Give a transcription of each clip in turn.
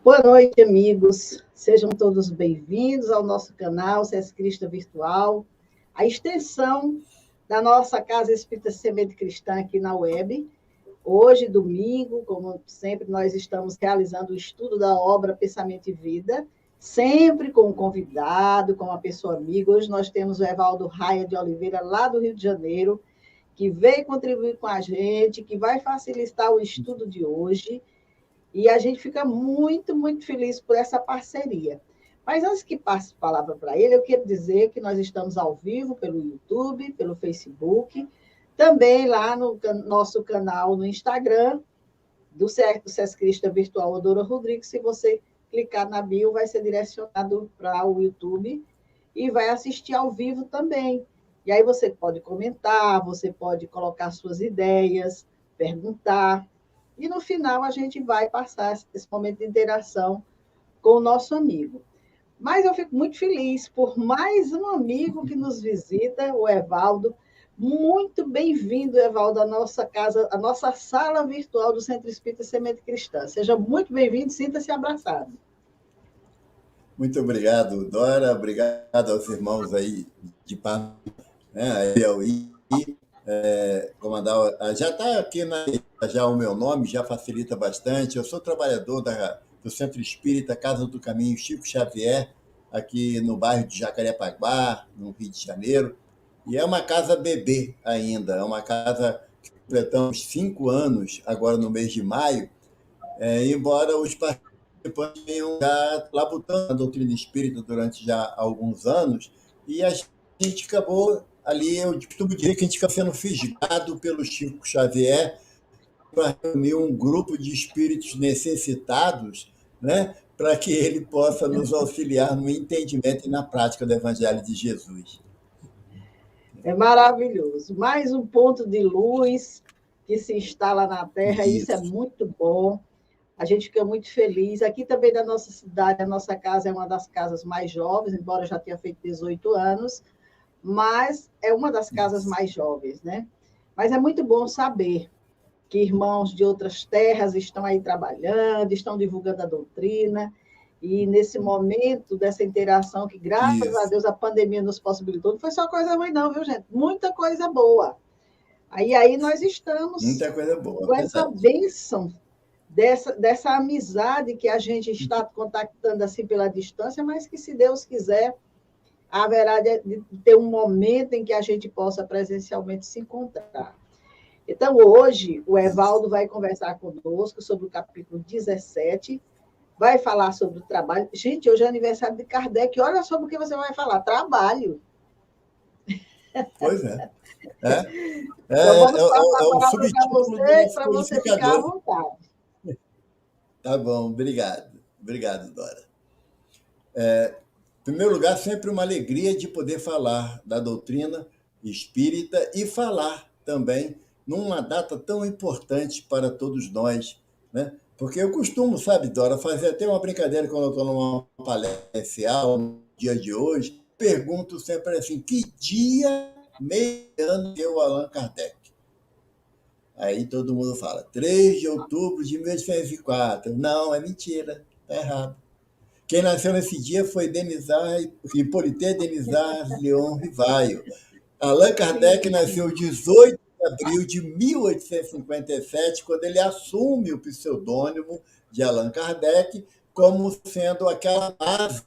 Boa noite, amigos. Sejam todos bem-vindos ao nosso canal SESC Cristã Virtual, a extensão da nossa Casa Espírita Semente Cristã aqui na web. Hoje, domingo, como sempre, nós estamos realizando o estudo da obra Pensamento e Vida, sempre com um convidado, com uma pessoa amiga. Hoje nós temos o Evaldo Raia de Oliveira, lá do Rio de Janeiro, que veio contribuir com a gente, que vai facilitar o estudo de hoje. E a gente fica muito, muito feliz por essa parceria. Mas antes que passe a palavra para ele, eu quero dizer que nós estamos ao vivo pelo YouTube, pelo Facebook, também lá no nosso canal no Instagram, do SESC Cristã Virtual Odora Rodrigues. Se você clicar na bio, vai ser direcionado para o YouTube e vai assistir ao vivo também. E aí você pode comentar, você pode colocar suas ideias, perguntar. E no final a gente vai passar esse momento de interação com o nosso amigo. Mas eu fico muito feliz por mais um amigo que nos visita, o Evaldo. Muito bem-vindo, Evaldo, à nossa casa, à nossa sala virtual do Centro Espírita Semente Cristã. Seja muito bem-vindo, sinta-se abraçado. Muito obrigado, Dora. Obrigado aos irmãos aí de Pará, né? Aí ao comandar. Já está aqui já o meu nome, já facilita bastante. Eu sou trabalhador do Centro Espírita Casa do Caminho Chico Xavier, aqui no bairro de Jacarepaguá, no Rio de Janeiro. E é uma casa bebê ainda, é uma casa que completamos 5 anos, agora no mês de maio, embora os participantes venham já labutando a doutrina espírita durante já alguns anos, e a gente acabou ali, eu costumo dizer que a gente fica sendo fisgado pelo Chico Xavier para reunir um grupo de espíritos necessitados, né, para que ele possa nos auxiliar no entendimento e na prática do Evangelho de Jesus. É maravilhoso. Mais um ponto de luz que se instala na Terra, isso é muito bom. A gente fica muito feliz. Aqui também da nossa cidade, a nossa casa é uma das casas mais jovens, embora eu já tenha feito 18 anos, mas é uma das casas mais jovens, né? Mas é muito bom saber que irmãos de outras terras estão aí trabalhando, estão divulgando a doutrina, e nesse momento dessa interação que, graças a Deus, a pandemia nos possibilitou, não foi só coisa ruim não, viu, gente? Muita coisa boa. Aí nós estamos Muita coisa boa, com essa bênção dessa amizade que a gente está contactando assim pela distância, mas que, se Deus quiser, haverá de ter um momento em que a gente possa presencialmente se encontrar. Então, hoje, o Evaldo vai conversar conosco sobre o capítulo 17, vai falar sobre o trabalho. Gente, hoje é aniversário de Kardec, olha sobre o que você vai falar, trabalho. Pois é. Então, vamos passar a palavra para você, para você ficar à vontade. Tá bom, obrigado. Obrigado, Dora. Em primeiro lugar, sempre uma alegria de poder falar da doutrina espírita e falar também numa data tão importante para todos nós, né? Porque eu costumo, sabe, Dora, fazer até uma brincadeira quando eu estou numa palestra no dia de hoje, pergunto sempre assim, que dia, meio ano, deu Allan Kardec? Aí todo mundo fala, 3 de outubro de 1804. Não, é mentira, está errado. Quem nasceu nesse dia foi Hippolyte Denisard Leon Rivaio. Allan Kardec nasceu 18 de abril de 1857, quando ele assume o pseudônimo de Allan Kardec como sendo aquela base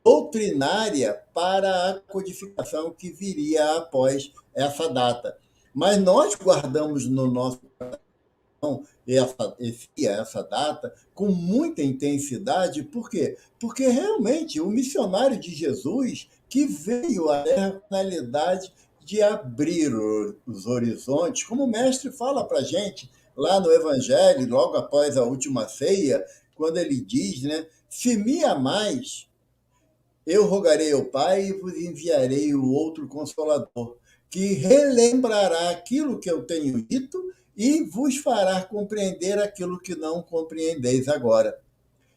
doutrinária para a codificação que viria após essa data. Mas nós guardamos no nosso coração essa data com muita intensidade. Por quê? Porque realmente o missionário de Jesus que veio à Terra com a finalidade de abrir os horizontes, como o mestre fala para a gente lá no Evangelho, logo após a última ceia, quando ele diz, né, se me amais, eu rogarei ao Pai e vos enviarei o outro Consolador, que relembrará aquilo que eu tenho dito e vos fará compreender aquilo que não compreendeis agora.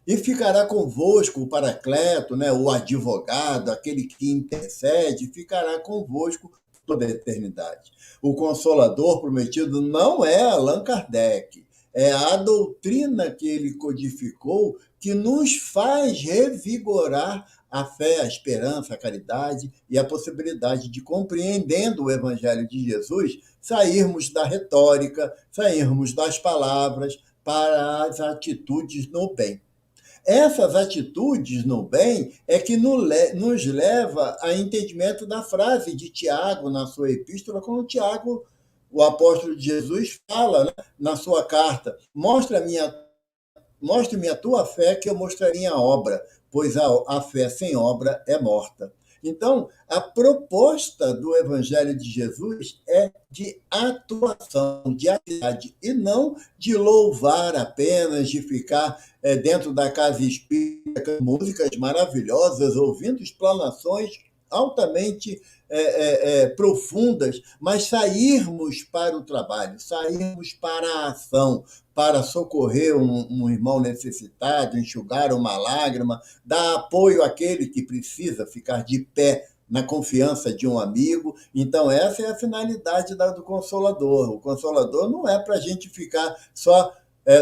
E ficará convosco o Paracleto, né, o advogado, aquele que intercede, ficará convosco toda a eternidade. O Consolador prometido não é Allan Kardec, É a doutrina que ele codificou que nos faz revigorar a fé, a esperança, a caridade e a possibilidade de, compreendendo o Evangelho de Jesus, sairmos da retórica, sairmos das palavras para as atitudes no bem. Essas atitudes no bem é que nos leva a entendimento da frase de Tiago na sua epístola, quando Tiago, o apóstolo de Jesus, fala, né, na sua carta: mostre-me a tua fé, que eu mostrarei a obra, pois a fé sem obra é morta. Então, a proposta do Evangelho de Jesus é de atuação, de atividade, e não de louvar apenas, de ficar dentro da casa espírita, com músicas maravilhosas, ouvindo explanações altamente profundas, mas sairmos para o trabalho, sairmos para a ação, para socorrer um irmão necessitado, enxugar uma lágrima, dar apoio àquele que precisa ficar de pé na confiança de um amigo. Então, essa é a finalidade do Consolador. O Consolador não é para a gente ficar só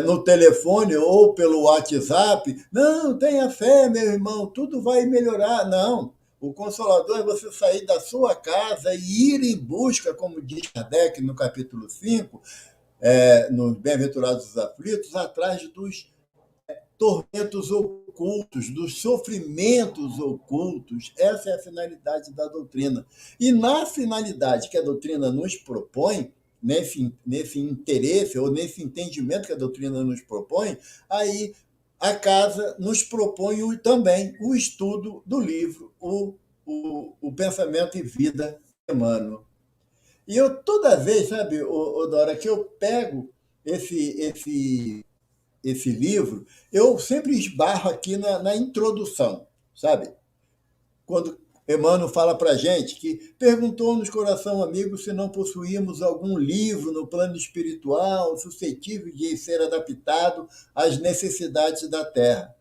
no telefone ou pelo WhatsApp. Não, tenha fé, meu irmão, tudo vai melhorar. Não. O Consolador é você sair da sua casa e ir em busca, como diz Kardec no capítulo 5, nos Bem-aventurados os Aflitos, atrás dos tormentos ocultos, dos sofrimentos ocultos. Essa é a finalidade da doutrina. E na finalidade que a doutrina nos propõe, nesse interesse ou nesse entendimento que a doutrina nos propõe, aí a casa nos propõe também o estudo do livro, o Pensamento e Vida de Emmanuel. E eu, toda vez, sabe, Dora, que eu pego esse livro, eu sempre esbarro aqui na introdução, sabe? Quando Emmanuel fala para a gente que perguntou-nos, coração amigo, se não possuímos algum livro no plano espiritual suscetível de ser adaptado às necessidades da Terra.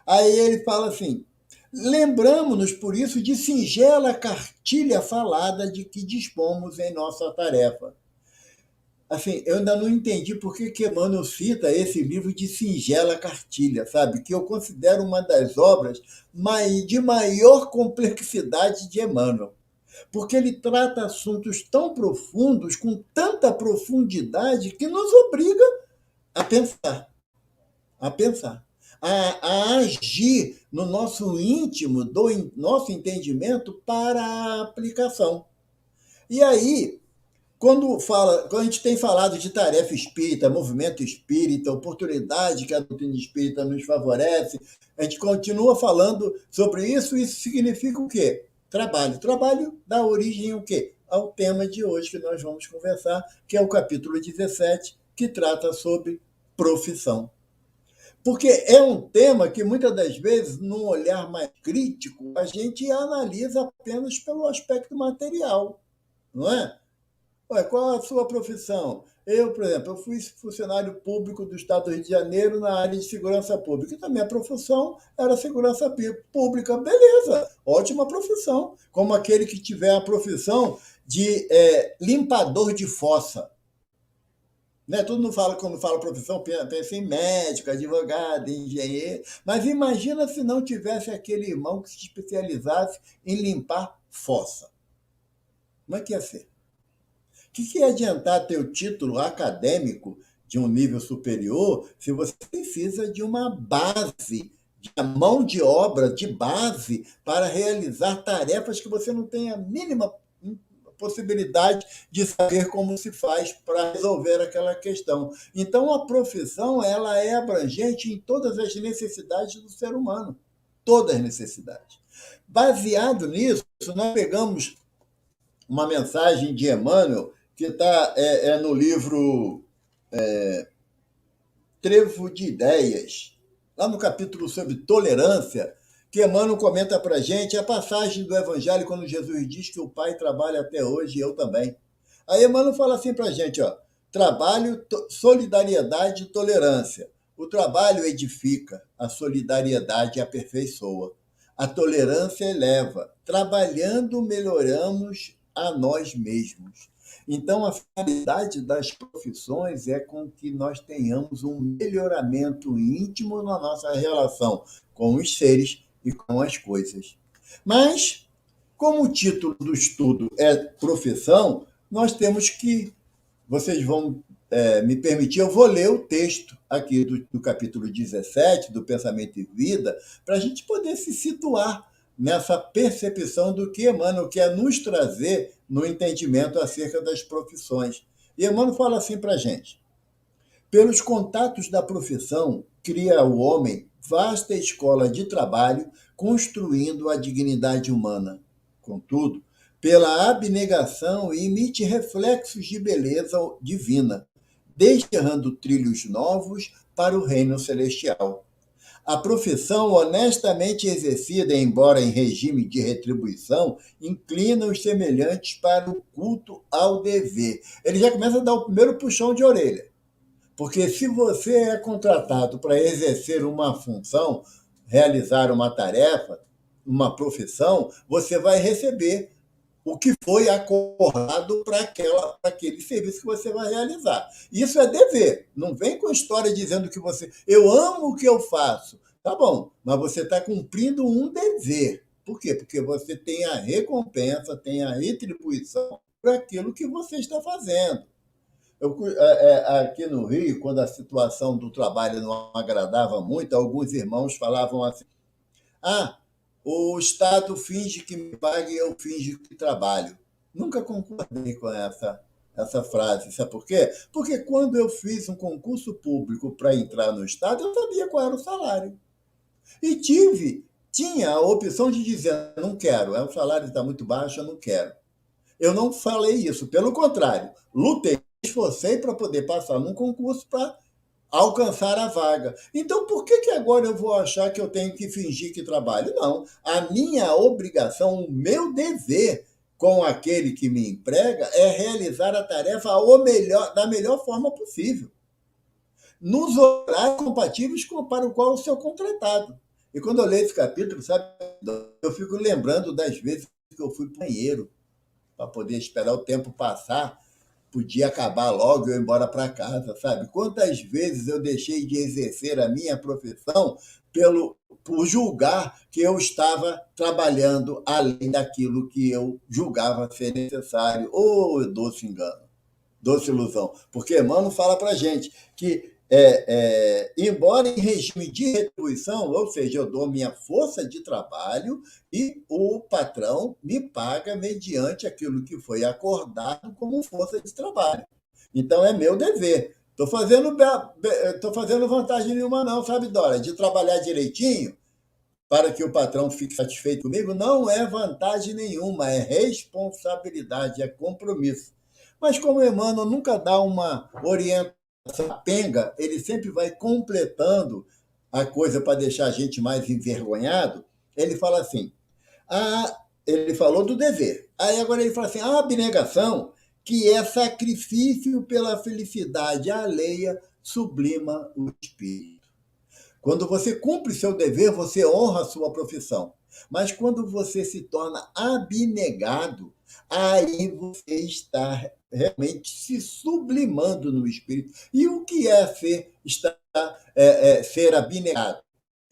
Aí ele fala assim: lembramos-nos, por isso, de singela cartilha falada de que dispomos em nossa tarefa. Assim, eu ainda não entendi por que Emmanuel cita esse livro de singela cartilha, sabe? Que eu considero uma das obras de maior complexidade de Emmanuel. Porque ele trata assuntos tão profundos, com tanta profundidade, que nos obriga a pensar, a pensar, a agir no nosso íntimo, do nosso entendimento, para a aplicação. E aí, quando a gente tem falado de tarefa espírita, movimento espírita, oportunidade que a doutrina espírita nos favorece, a gente continua falando sobre isso. Isso significa o quê? Trabalho. Trabalho dá origem ao quê? Ao tema de hoje que nós vamos conversar, que é o capítulo 17, que trata sobre profissão. Porque é um tema que, muitas das vezes, num olhar mais crítico, a gente analisa apenas pelo aspecto material, não é? Ué, qual a sua profissão? Eu, por exemplo, eu fui funcionário público do Estado do Rio de Janeiro na área de segurança pública. Então, a minha profissão era segurança pública. Beleza, ótima profissão. Como aquele que tiver a profissão de limpador de fossa. Né? Todo mundo fala, quando fala profissão, pensa em médico, advogado, engenheiro. Mas imagina se não tivesse aquele irmão que se especializasse em limpar fossa. Como é que ia ser? O que ia adiantar ter o título acadêmico de um nível superior se você precisa de uma base, de uma mão de obra de base para realizar tarefas que você não tem a mínima possibilidade de saber como se faz para resolver aquela questão. Então, a profissão ela é abrangente em todas as necessidades do ser humano. Todas as necessidades. Baseado nisso, nós pegamos uma mensagem de Emmanuel que está no livro Trevo de Ideias, lá no capítulo sobre tolerância, que Emmanuel comenta para a gente a passagem do Evangelho quando Jesus diz que o Pai trabalha até hoje e eu também. Aí Emmanuel fala assim para a gente, trabalho, solidariedade e tolerância. O trabalho edifica, a solidariedade aperfeiçoa, a tolerância eleva. Trabalhando, melhoramos a nós mesmos. Então, a finalidade das profissões é com que nós tenhamos um melhoramento íntimo na nossa relação com os seres e com as coisas. Mas, como o título do estudo é profissão, nós temos que, vocês vão me permitir, eu vou ler o texto aqui do capítulo 17 do Pensamento e Vida, para a gente poder se situar nessa percepção do que Emmanuel quer nos trazer no entendimento acerca das profissões. E Emmanuel fala assim para a gente: pelos contatos da profissão, cria o homem vasta escola de trabalho, construindo a dignidade humana. Contudo, pela abnegação, emite reflexos de beleza divina, desterrando trilhos novos para o reino celestial. A profissão honestamente exercida, embora em regime de retribuição, inclina os semelhantes para o culto ao dever. Ele já começa a dar o primeiro puxão de orelha. Porque se você é contratado para exercer uma função, realizar uma tarefa, uma profissão, você vai receber o que foi acordado para aquele serviço que você vai realizar. Isso é dever. Não vem com história dizendo que você... Eu amo o que eu faço. Tá bom, mas você está cumprindo um dever. Por quê? Porque você tem a recompensa, tem a retribuição para aquilo que você está fazendo. Aqui no Rio, quando a situação do trabalho não agradava muito, alguns irmãos falavam assim: ah, o Estado finge que me paga e eu finge que trabalho. Nunca concordei com essa frase. Sabe por quê? Porque quando eu fiz um concurso público para entrar no Estado, eu sabia qual era o salário. E tinha a opção de dizer: não quero, o salário está muito baixo, eu não quero. Eu não falei isso, pelo contrário, lutei, esforcei para poder passar num concurso para alcançar a vaga. Então, por que agora eu vou achar que eu tenho que fingir que trabalho? Não. A minha obrigação, o meu dever com aquele que me emprega é realizar a tarefa da melhor forma possível, nos horários compatíveis para o qual eu sou contratado. E quando eu leio esse capítulo, sabe, eu fico lembrando das vezes que eu fui banheiro para poder esperar o tempo passar, podia acabar logo e eu ir embora para casa, sabe? Quantas vezes eu deixei de exercer a minha profissão por julgar que eu estava trabalhando além daquilo que eu julgava ser necessário. Oh, doce engano, doce ilusão. Porque Emmanuel fala para a gente que, embora em regime de retribuição, ou seja, eu dou minha força de trabalho e o patrão me paga mediante aquilo que foi acordado como força de trabalho. Então, é meu dever. Tô fazendo vantagem nenhuma não, sabe, Dora? De trabalhar direitinho para que o patrão fique satisfeito comigo, não é vantagem nenhuma, é responsabilidade, é compromisso. Mas como o Emmanuel nunca dá uma orientação penga, ele sempre vai completando a coisa para deixar a gente mais envergonhado. Ele fala assim: ele falou do dever. Aí agora ele fala assim: a abnegação, que é sacrifício pela felicidade alheia, sublima o espírito. Quando você cumpre seu dever, você honra a sua profissão. Mas quando você se torna abnegado, aí você está realmente se sublimando no espírito. E o que é ser abnegado?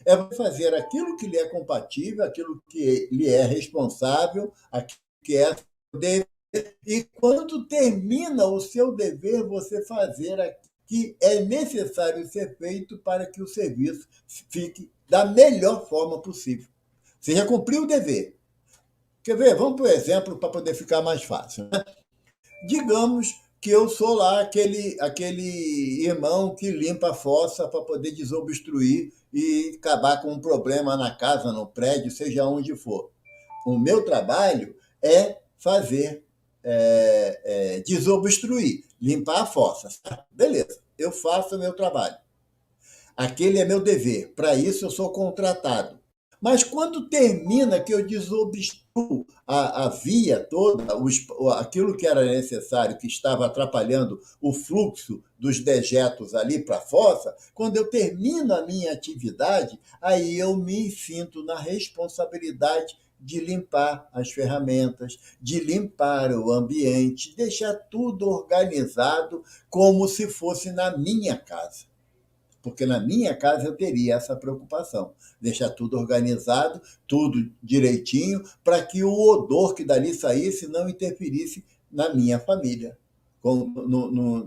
É fazer aquilo que lhe é compatível, aquilo que lhe é responsável, aquilo que é dever. E quando termina o seu dever, você fazer aquilo que é necessário ser feito para que o serviço fique da melhor forma possível. Você já cumpriu o dever. Quer ver? Vamos para o exemplo para poder ficar mais fácil. Né? Digamos que eu sou lá aquele irmão que limpa a fossa para poder desobstruir e acabar com um problema na casa, no prédio, seja onde for. O meu trabalho é fazer desobstruir, limpar a fossa. Beleza, eu faço o meu trabalho. Aquele é meu dever, para isso eu sou contratado. Mas quando termina que eu desobstruo a via toda, aquilo que era necessário, que estava atrapalhando o fluxo dos dejetos ali para a fossa, quando eu termino a minha atividade, aí eu me sinto na responsabilidade de limpar as ferramentas, de limpar o ambiente, deixar tudo organizado como se fosse na minha casa. Porque na minha casa eu teria essa preocupação, deixar tudo organizado, tudo direitinho, para que o odor que dali saísse não interferisse na minha família,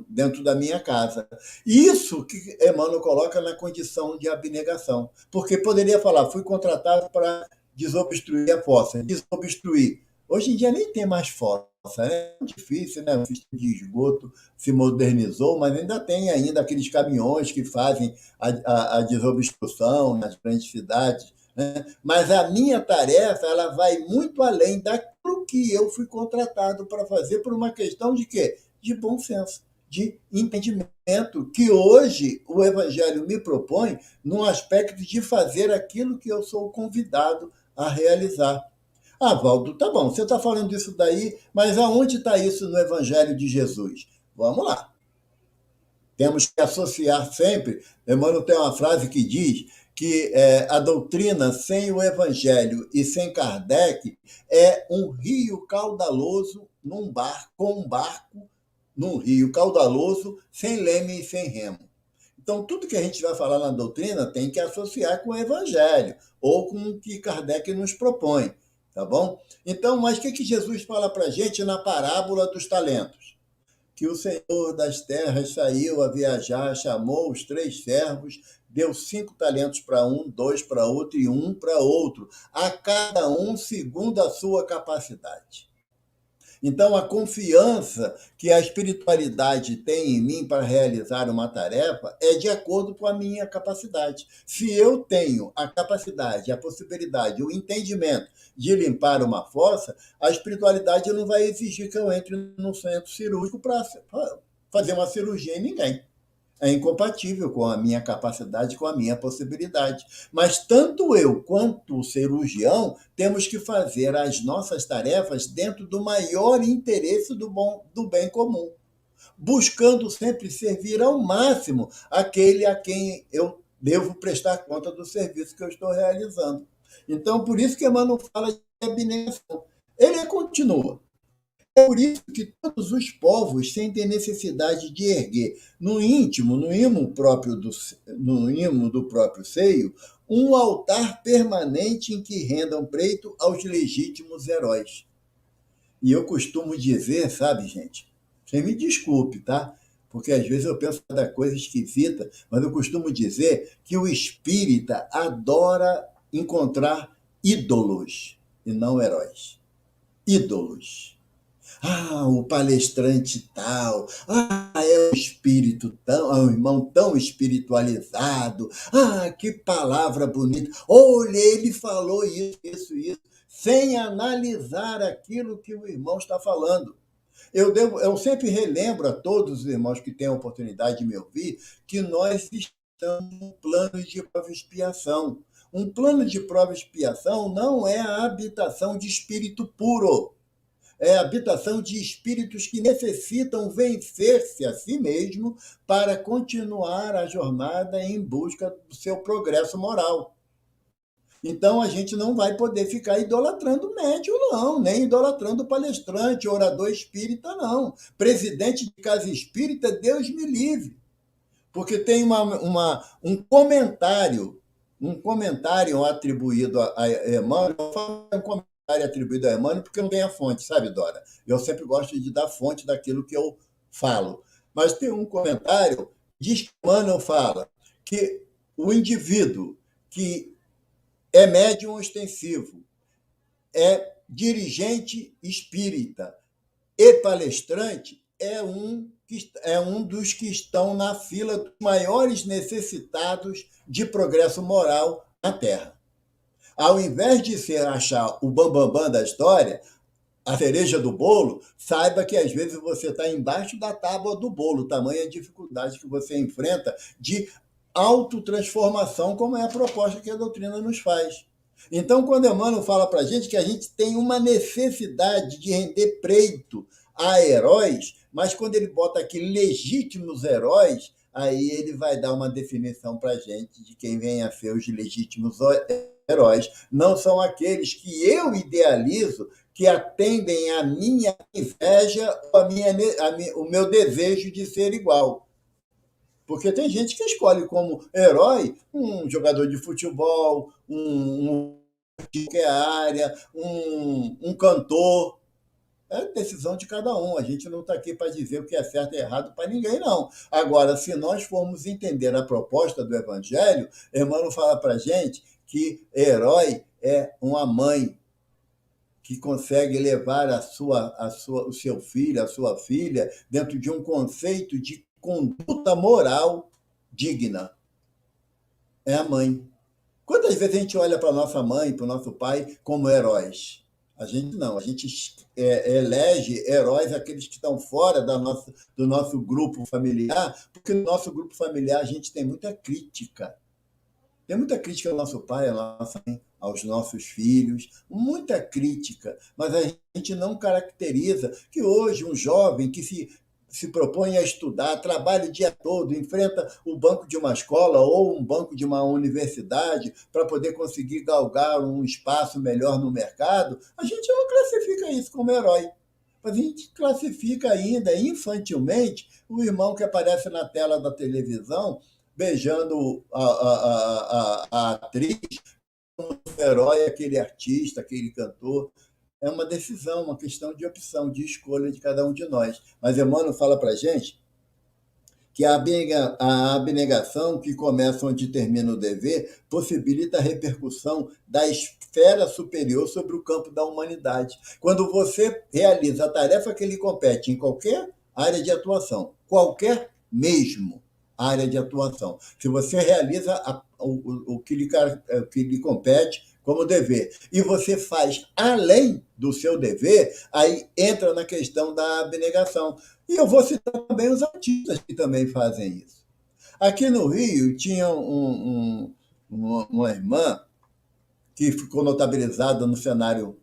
dentro da minha casa. Isso que Emmanuel coloca na condição de abnegação, porque poderia falar, fui contratado para desobstruir a fossa, desobstruir. Hoje em dia nem tem mais fossa, é difícil, né? O sistema de esgoto se modernizou, mas ainda tem ainda aqueles caminhões que fazem a desobstrução nas grandes cidades, né? Mas a minha tarefa ela vai muito além daquilo que eu fui contratado para fazer por uma questão de quê? De bom senso, de entendimento, que hoje o Evangelho me propõe no aspecto de fazer aquilo que eu sou convidado a realizar. Ah, Valdo, tá bom, você está falando disso daí, mas aonde está isso no Evangelho de Jesus? Vamos lá. Temos que associar sempre. Emmanuel tem uma frase que diz que a doutrina sem o Evangelho e sem Kardec é um rio caudaloso com um barco num rio caudaloso, sem leme e sem remo. Então, tudo que a gente vai falar na doutrina tem que associar com o Evangelho ou com o que Kardec nos propõe. Tá bom? Então, mas o que Jesus fala para a gente na parábola dos talentos? Que o Senhor das terras saiu a viajar, chamou os 3 servos, deu 5 talentos para um, 2 para outro e 1 para outro, a cada um segundo a sua capacidade. Então, a confiança que a espiritualidade tem em mim para realizar uma tarefa é de acordo com a minha capacidade. Se eu tenho a capacidade, a possibilidade, o entendimento de limpar uma fossa, a espiritualidade não vai exigir que eu entre num centro cirúrgico para fazer uma cirurgia em ninguém. É incompatível com a minha capacidade, com a minha possibilidade. Mas tanto eu quanto o cirurgião temos que fazer as nossas tarefas dentro do maior interesse do bem comum, buscando sempre servir ao máximo aquele a quem eu devo prestar conta do serviço que eu estou realizando. Então, por isso que Emmanuel fala de abnegação. Ele continua. É por isso que todos os povos sentem necessidade de erguer no íntimo, no imo do próprio seio, um altar permanente em que rendam preito aos legítimos heróis. E eu costumo dizer, sabe, gente, você me desculpe, tá? Porque às vezes eu penso cada coisa esquisita, mas eu costumo dizer que o espírita adora encontrar ídolos e não heróis. Ídolos. Ah, o palestrante tal. Ah, é um espírito tão, é um irmão tão espiritualizado. Ah, que palavra bonita. Olha, ele falou isso, sem analisar aquilo que o irmão está falando. Eu sempre relembro a todos os irmãos que têm a oportunidade de me ouvir que nós estamos num plano de prova e expiação. Um plano de prova e expiação não é a habitação de espírito puro. É a habitação de espíritos que necessitam vencer-se a si mesmo para continuar a jornada em busca do seu progresso moral. Então, a gente não vai poder ficar idolatrando médium, não, nem idolatrando palestrante, orador espírita, não. Presidente de casa espírita, Deus me livre. Porque tem um comentário atribuído a Emmanuel, um comentário atribuído a Emmanuel porque não tem a fonte, sabe, Dora? Eu sempre gosto de dar fonte daquilo que eu falo. Mas tem um comentário, diz que Emmanuel fala que o indivíduo que é médium ostensivo, é dirigente espírita e palestrante, é um dos que estão na fila dos maiores necessitados de progresso moral na Terra. Ao invés de se achar o bambambam da história, a cereja do bolo, saiba que às vezes você está embaixo da tábua do bolo, tamanha dificuldade que você enfrenta de autotransformação, como é a proposta que a doutrina nos faz. Então, quando Emmanuel fala para a gente que a gente tem uma necessidade de render preito a heróis, mas quando ele bota aqui legítimos heróis, aí ele vai dar uma definição para a gente de quem vem a ser os legítimos heróis não são aqueles que eu idealizo, que atendem à minha inveja ou o meu desejo de ser igual. Porque tem gente que escolhe como herói um jogador de futebol, de qualquer área, um cantor. É decisão de cada um. A gente não está aqui para dizer o que é certo e errado para ninguém, não. Agora, se nós formos entender a proposta do Evangelho, Emmanuel fala para a gente que herói é uma mãe que consegue levar o seu filho, a sua filha, dentro de um conceito de conduta moral digna. É a mãe. Quantas vezes a gente olha para a nossa mãe, para o nosso pai, como heróis? A gente não, a gente elege heróis aqueles que estão fora do nosso grupo familiar, porque no nosso grupo familiar a gente tem muita crítica. Tem muita crítica ao nosso pai, à nossa mãe, aos nossos filhos, muita crítica, mas a gente não caracteriza que hoje um jovem que se propõe a estudar, trabalha o dia todo, enfrenta o banco de uma escola ou um banco de uma universidade para poder conseguir galgar um espaço melhor no mercado, a gente não classifica isso como herói. Mas a gente classifica ainda infantilmente o irmão que aparece na tela da televisão beijando a atriz, como herói, aquele artista, aquele cantor. É uma decisão, uma questão de opção, de escolha de cada um de nós. Mas Emmanuel fala para a gente que a abnegação, que começa onde termina o dever, possibilita a repercussão da esfera superior sobre o campo da humanidade. Quando você realiza a tarefa que lhe compete em qualquer área de atuação, qualquer mesmo área de atuação, se você realiza o que lhe compete como dever, e você faz além do seu dever, aí entra na questão da abnegação. E eu vou citar também os artistas que também fazem isso. Aqui no Rio tinha uma irmã que ficou notabilizada no cenário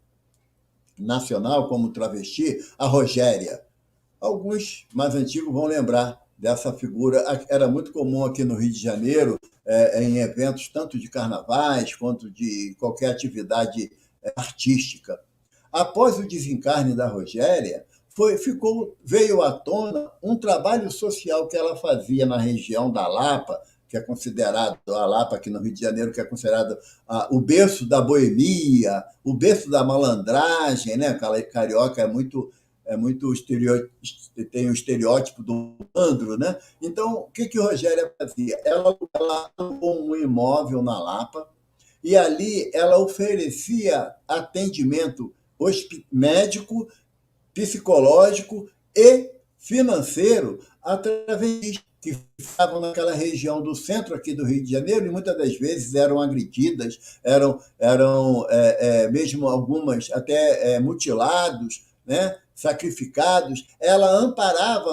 nacional como travesti, a Rogéria. Alguns mais antigos vão lembrar dessa figura. Era muito comum aqui no Rio de Janeiro, em eventos tanto de carnavais quanto de qualquer atividade artística. Após o desencarne da Rogéria, veio à tona um trabalho social que ela fazia na região da Lapa, que é considerado, a Lapa aqui no Rio de Janeiro, que é considerado o berço da boemia, o berço da malandragem, né? Carioca é muito tem o estereótipo do malandro, né? Então, o que Rogéria fazia? Ela alugou um imóvel na Lapa e ali ela oferecia atendimento médico, psicológico e financeiro através que estavam naquela região do centro aqui do Rio de Janeiro e muitas das vezes eram agredidas, eram mesmo algumas até mutilados, né? Sacrificados. Ela amparava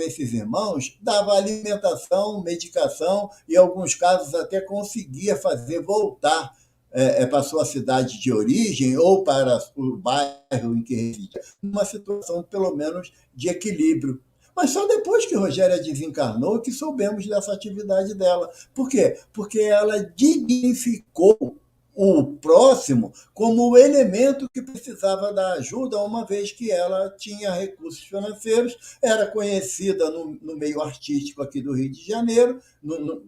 esses irmãos, dava alimentação, medicação e, em alguns casos, até conseguia fazer voltar para a sua cidade de origem ou para o bairro em que residia, numa situação, pelo menos, de equilíbrio. Mas só depois que Rogéria desencarnou que soubemos dessa atividade dela. Por quê? Porque ela dignificou o próximo como o elemento que precisava da ajuda, uma vez que ela tinha recursos financeiros, era conhecida no meio artístico aqui do Rio de Janeiro,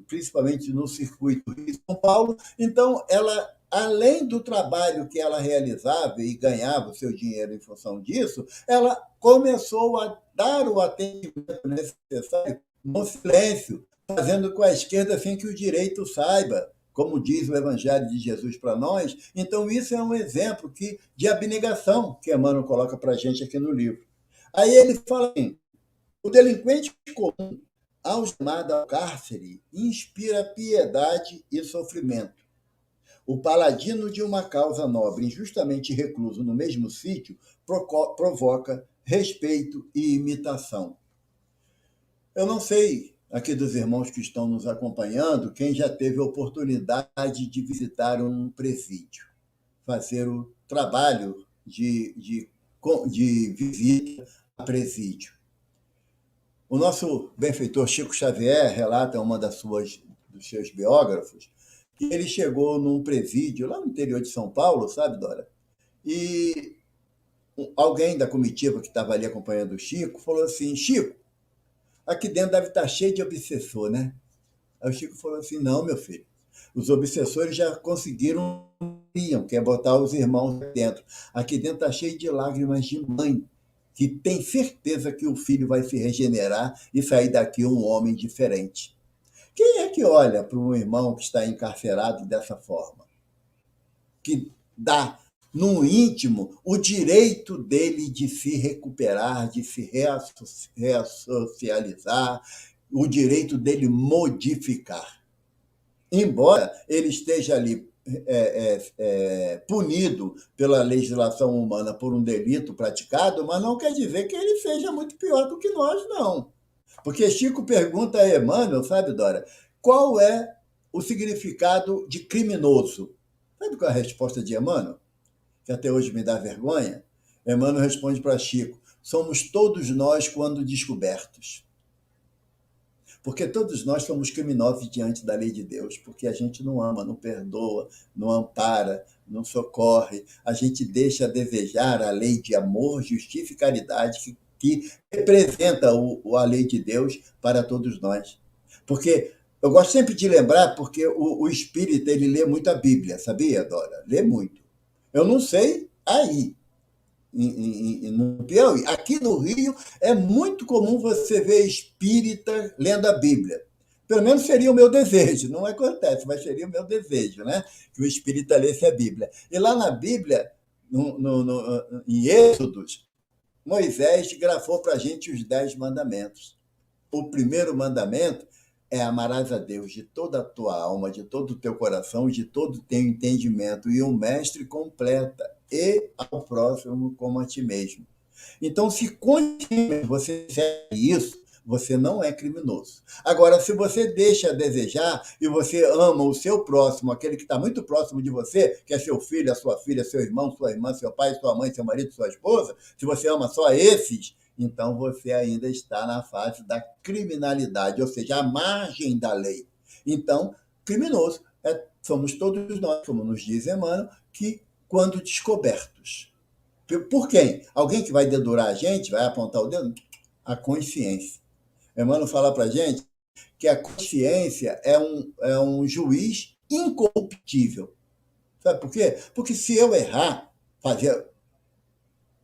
principalmente no circuito Rio-São Paulo. Então, ela, além do trabalho que ela realizava e ganhava o seu dinheiro em função disso, ela começou a dar o atendimento necessário no silêncio, fazendo com a esquerda sem que o direito saiba, como diz o Evangelho de Jesus para nós. Então, isso é um exemplo de abnegação que Emmanuel coloca para a gente aqui no livro. Aí ele fala assim, o delinquente comum, ao chamado ao cárcere, inspira piedade e sofrimento. O paladino de uma causa nobre, injustamente recluso no mesmo sítio, provoca respeito e imitação. Eu não sei, aqui dos irmãos que estão nos acompanhando, quem já teve a oportunidade de visitar um presídio, fazer o trabalho de visita a presídio. O nosso benfeitor Chico Xavier relata dos seus biógrafos que ele chegou num presídio lá no interior de São Paulo, sabe, Dora? E alguém da comitiva que estava ali acompanhando o Chico falou assim: Chico, aqui dentro deve estar cheio de obsessor, né? Aí o Chico falou assim: não, meu filho, os obsessores já conseguiram, que é botar os irmãos dentro. Aqui dentro está cheio de lágrimas de mãe, que tem certeza que o filho vai se regenerar e sair daqui um homem diferente. Quem é que olha para um irmão que está encarcerado dessa forma? Que dá, no íntimo, o direito dele de se recuperar, de se reassocializar, o direito dele modificar. Embora ele esteja ali punido pela legislação humana por um delito praticado, mas não quer dizer que ele seja muito pior do que nós, não. Porque Chico pergunta a Emmanuel, sabe, Dora, qual é o significado de criminoso? Sabe qual é a resposta de Emmanuel? Que até hoje me dá vergonha. Emmanuel responde para Chico: somos todos nós quando descobertos. Porque todos nós somos criminosos diante da lei de Deus, porque a gente não ama, não perdoa, não ampara, não socorre, a gente deixa a desejar a lei de amor, justiça e caridade que representa a lei de Deus para todos nós. Porque eu gosto sempre de lembrar, porque o espírita ele lê muito a Bíblia, sabia, Dora? Lê muito. Eu não sei aí, no Piauí. Aqui no Rio é muito comum você ver espírita lendo a Bíblia. Pelo menos seria o meu desejo. Não acontece, mas seria o meu desejo, né? Que o espírita lesse a Bíblia. E lá na Bíblia, em Êxodos, Moisés grafou para a gente os 10 mandamentos. O primeiro mandamento é: amarás a Deus de toda a tua alma, de todo o teu coração, de todo o teu entendimento. E o mestre completa: e ao próximo como a ti mesmo. Então, se continuamente você segue isso, você não é criminoso. Agora, se você deixa a desejar e você ama o seu próximo, aquele que está muito próximo de você, que é seu filho, a sua filha, seu irmão, sua irmã, seu pai, sua mãe, seu marido, sua esposa, se você ama só esses, então você ainda está na fase da criminalidade, ou seja, à margem da lei. Então, criminoso somos todos nós, como nos diz Emmanuel, que quando descobertos. Por quem? Alguém que vai dedurar a gente, vai apontar o dedo? A consciência. Emmanuel fala para a gente que a consciência é um juiz incorruptível. Sabe por quê? Porque se eu errar, fazer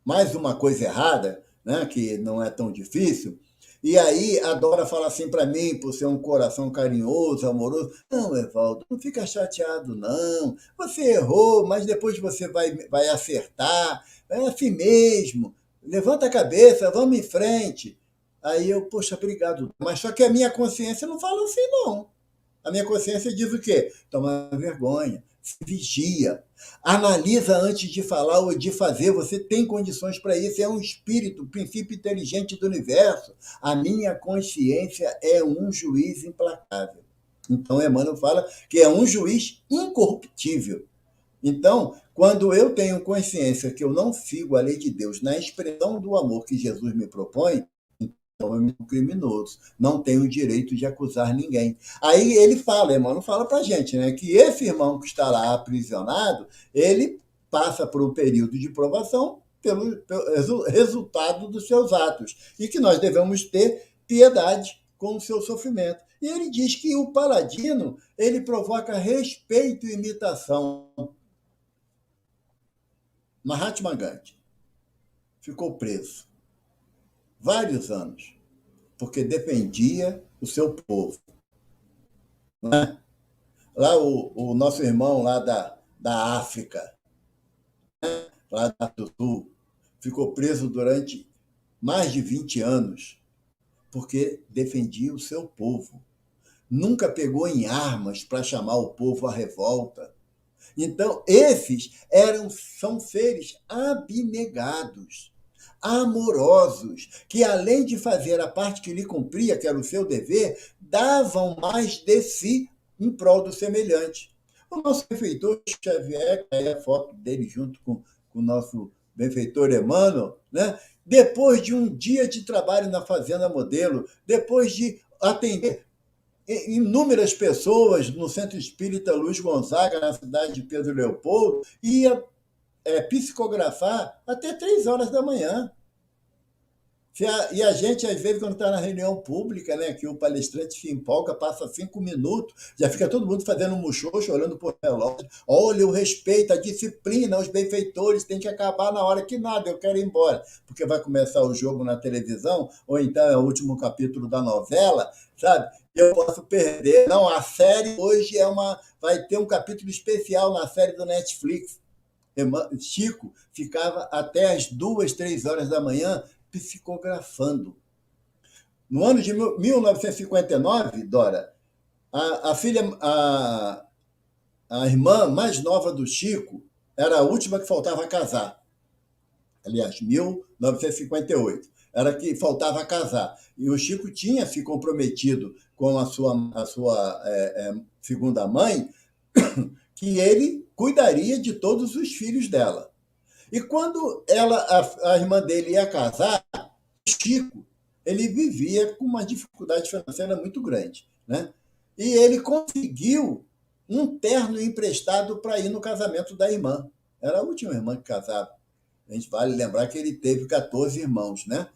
mais uma coisa errada, né, que não é tão difícil, e aí a Dora fala assim para mim, por ser um coração carinhoso, amoroso: não, Evaldo, não fica chateado, não. Você errou, mas depois você vai acertar. É assim mesmo. Levanta a cabeça, vamos em frente. Aí eu, poxa, obrigado. Mas só que a minha consciência não fala assim, não. A minha consciência diz o quê? Toma vergonha, se vigia, analisa antes de falar ou de fazer. Você tem condições para isso. É um espírito, um princípio inteligente do universo. A minha consciência é um juiz implacável. Então, Emmanuel fala que é um juiz incorruptível. Então, quando eu tenho consciência que eu não sigo a lei de Deus na expressão do amor que Jesus me propõe, então eu sou criminoso, não tenho o direito de acusar ninguém. Aí ele fala, Emmanuel fala para a gente, né, que esse irmão que está lá aprisionado, ele passa por um período de provação pelo resultado dos seus atos, e que nós devemos ter piedade com o seu sofrimento. E ele diz que o paladino, ele provoca respeito e imitação. Mahatma Gandhi ficou preso vários anos, porque defendia o seu povo. Né? Lá o nosso irmão lá da África, lá do Sul, ficou preso durante mais de 20 anos, porque defendia o seu povo. Nunca pegou em armas para chamar o povo à revolta. Então, esses são seres abnegados, amorosos, que além de fazer a parte que lhe cumpria, que era o seu dever, davam mais de si em prol do semelhante. O nosso benfeitor Xavier, que é a foto dele junto com o nosso benfeitor Emmanuel, né? Depois de um dia de trabalho na Fazenda Modelo, depois de atender inúmeras pessoas no Centro Espírita Luiz Gonzaga, na cidade de Pedro Leopoldo, ia psicografar até 3 horas da manhã. E a gente, às vezes, quando está na reunião pública, né, que o palestrante se empolga, passa 5 minutos, já fica todo mundo fazendo um muxoxo, olhando para o relógio. Olha, o respeito, a disciplina, os benfeitores têm que acabar na hora que nada, eu quero ir embora. Porque vai começar o jogo na televisão, ou então é o último capítulo da novela, sabe? Eu posso perder. Não, a série hoje vai ter um capítulo especial na série do Netflix. Chico ficava até as 2, 3 horas da manhã psicografando. No ano de 1959, Dora, a irmã mais nova do Chico era a última que faltava casar. Aliás, 1958. Era que faltava casar. E o Chico tinha se comprometido com a sua segunda mãe que ele cuidaria de todos os filhos dela. E quando a irmã dele ia casar, o Chico, ele vivia com uma dificuldade financeira muito grande, né? E ele conseguiu um terno emprestado para ir no casamento da irmã. Era a última irmã que casava. A gente vale lembrar que ele teve 14 irmãos, né?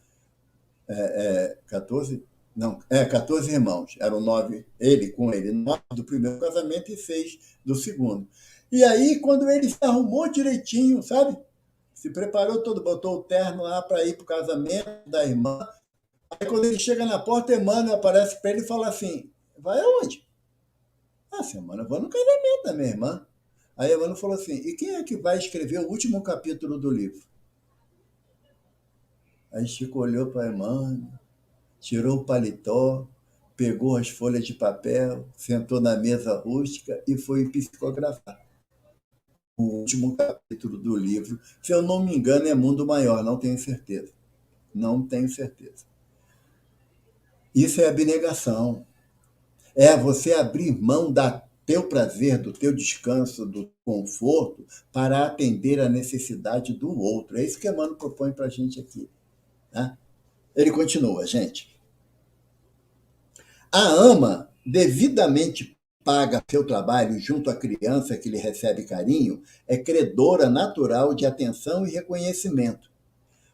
14? Não, 14 irmãos. Eram 9, ele com ele, 9 do primeiro casamento e 6 do segundo. E aí, quando ele se arrumou direitinho, sabe? Se preparou todo, botou o terno lá para ir para o casamento da irmã. Aí, quando ele chega na porta, Emmanuel aparece para ele e fala assim: vai aonde? Semana eu vou no casamento da minha irmã. Aí Emmanuel falou assim: e quem é que vai escrever o último capítulo do livro? Aí Chico olhou para Emmanuel, tirou o paletó, pegou as folhas de papel, sentou na mesa rústica e foi psicografar o último capítulo do livro. Se eu não me engano, é Mundo Maior, não tenho certeza. Não tenho certeza. Isso é abnegação. É você abrir mão do teu prazer, do teu descanso, do conforto, para atender a necessidade do outro. É isso que Emmanuel propõe para a gente aqui. Né? Ele continua, gente. A ama, devidamente paga seu trabalho junto à criança que lhe recebe carinho, é credora natural de atenção e reconhecimento.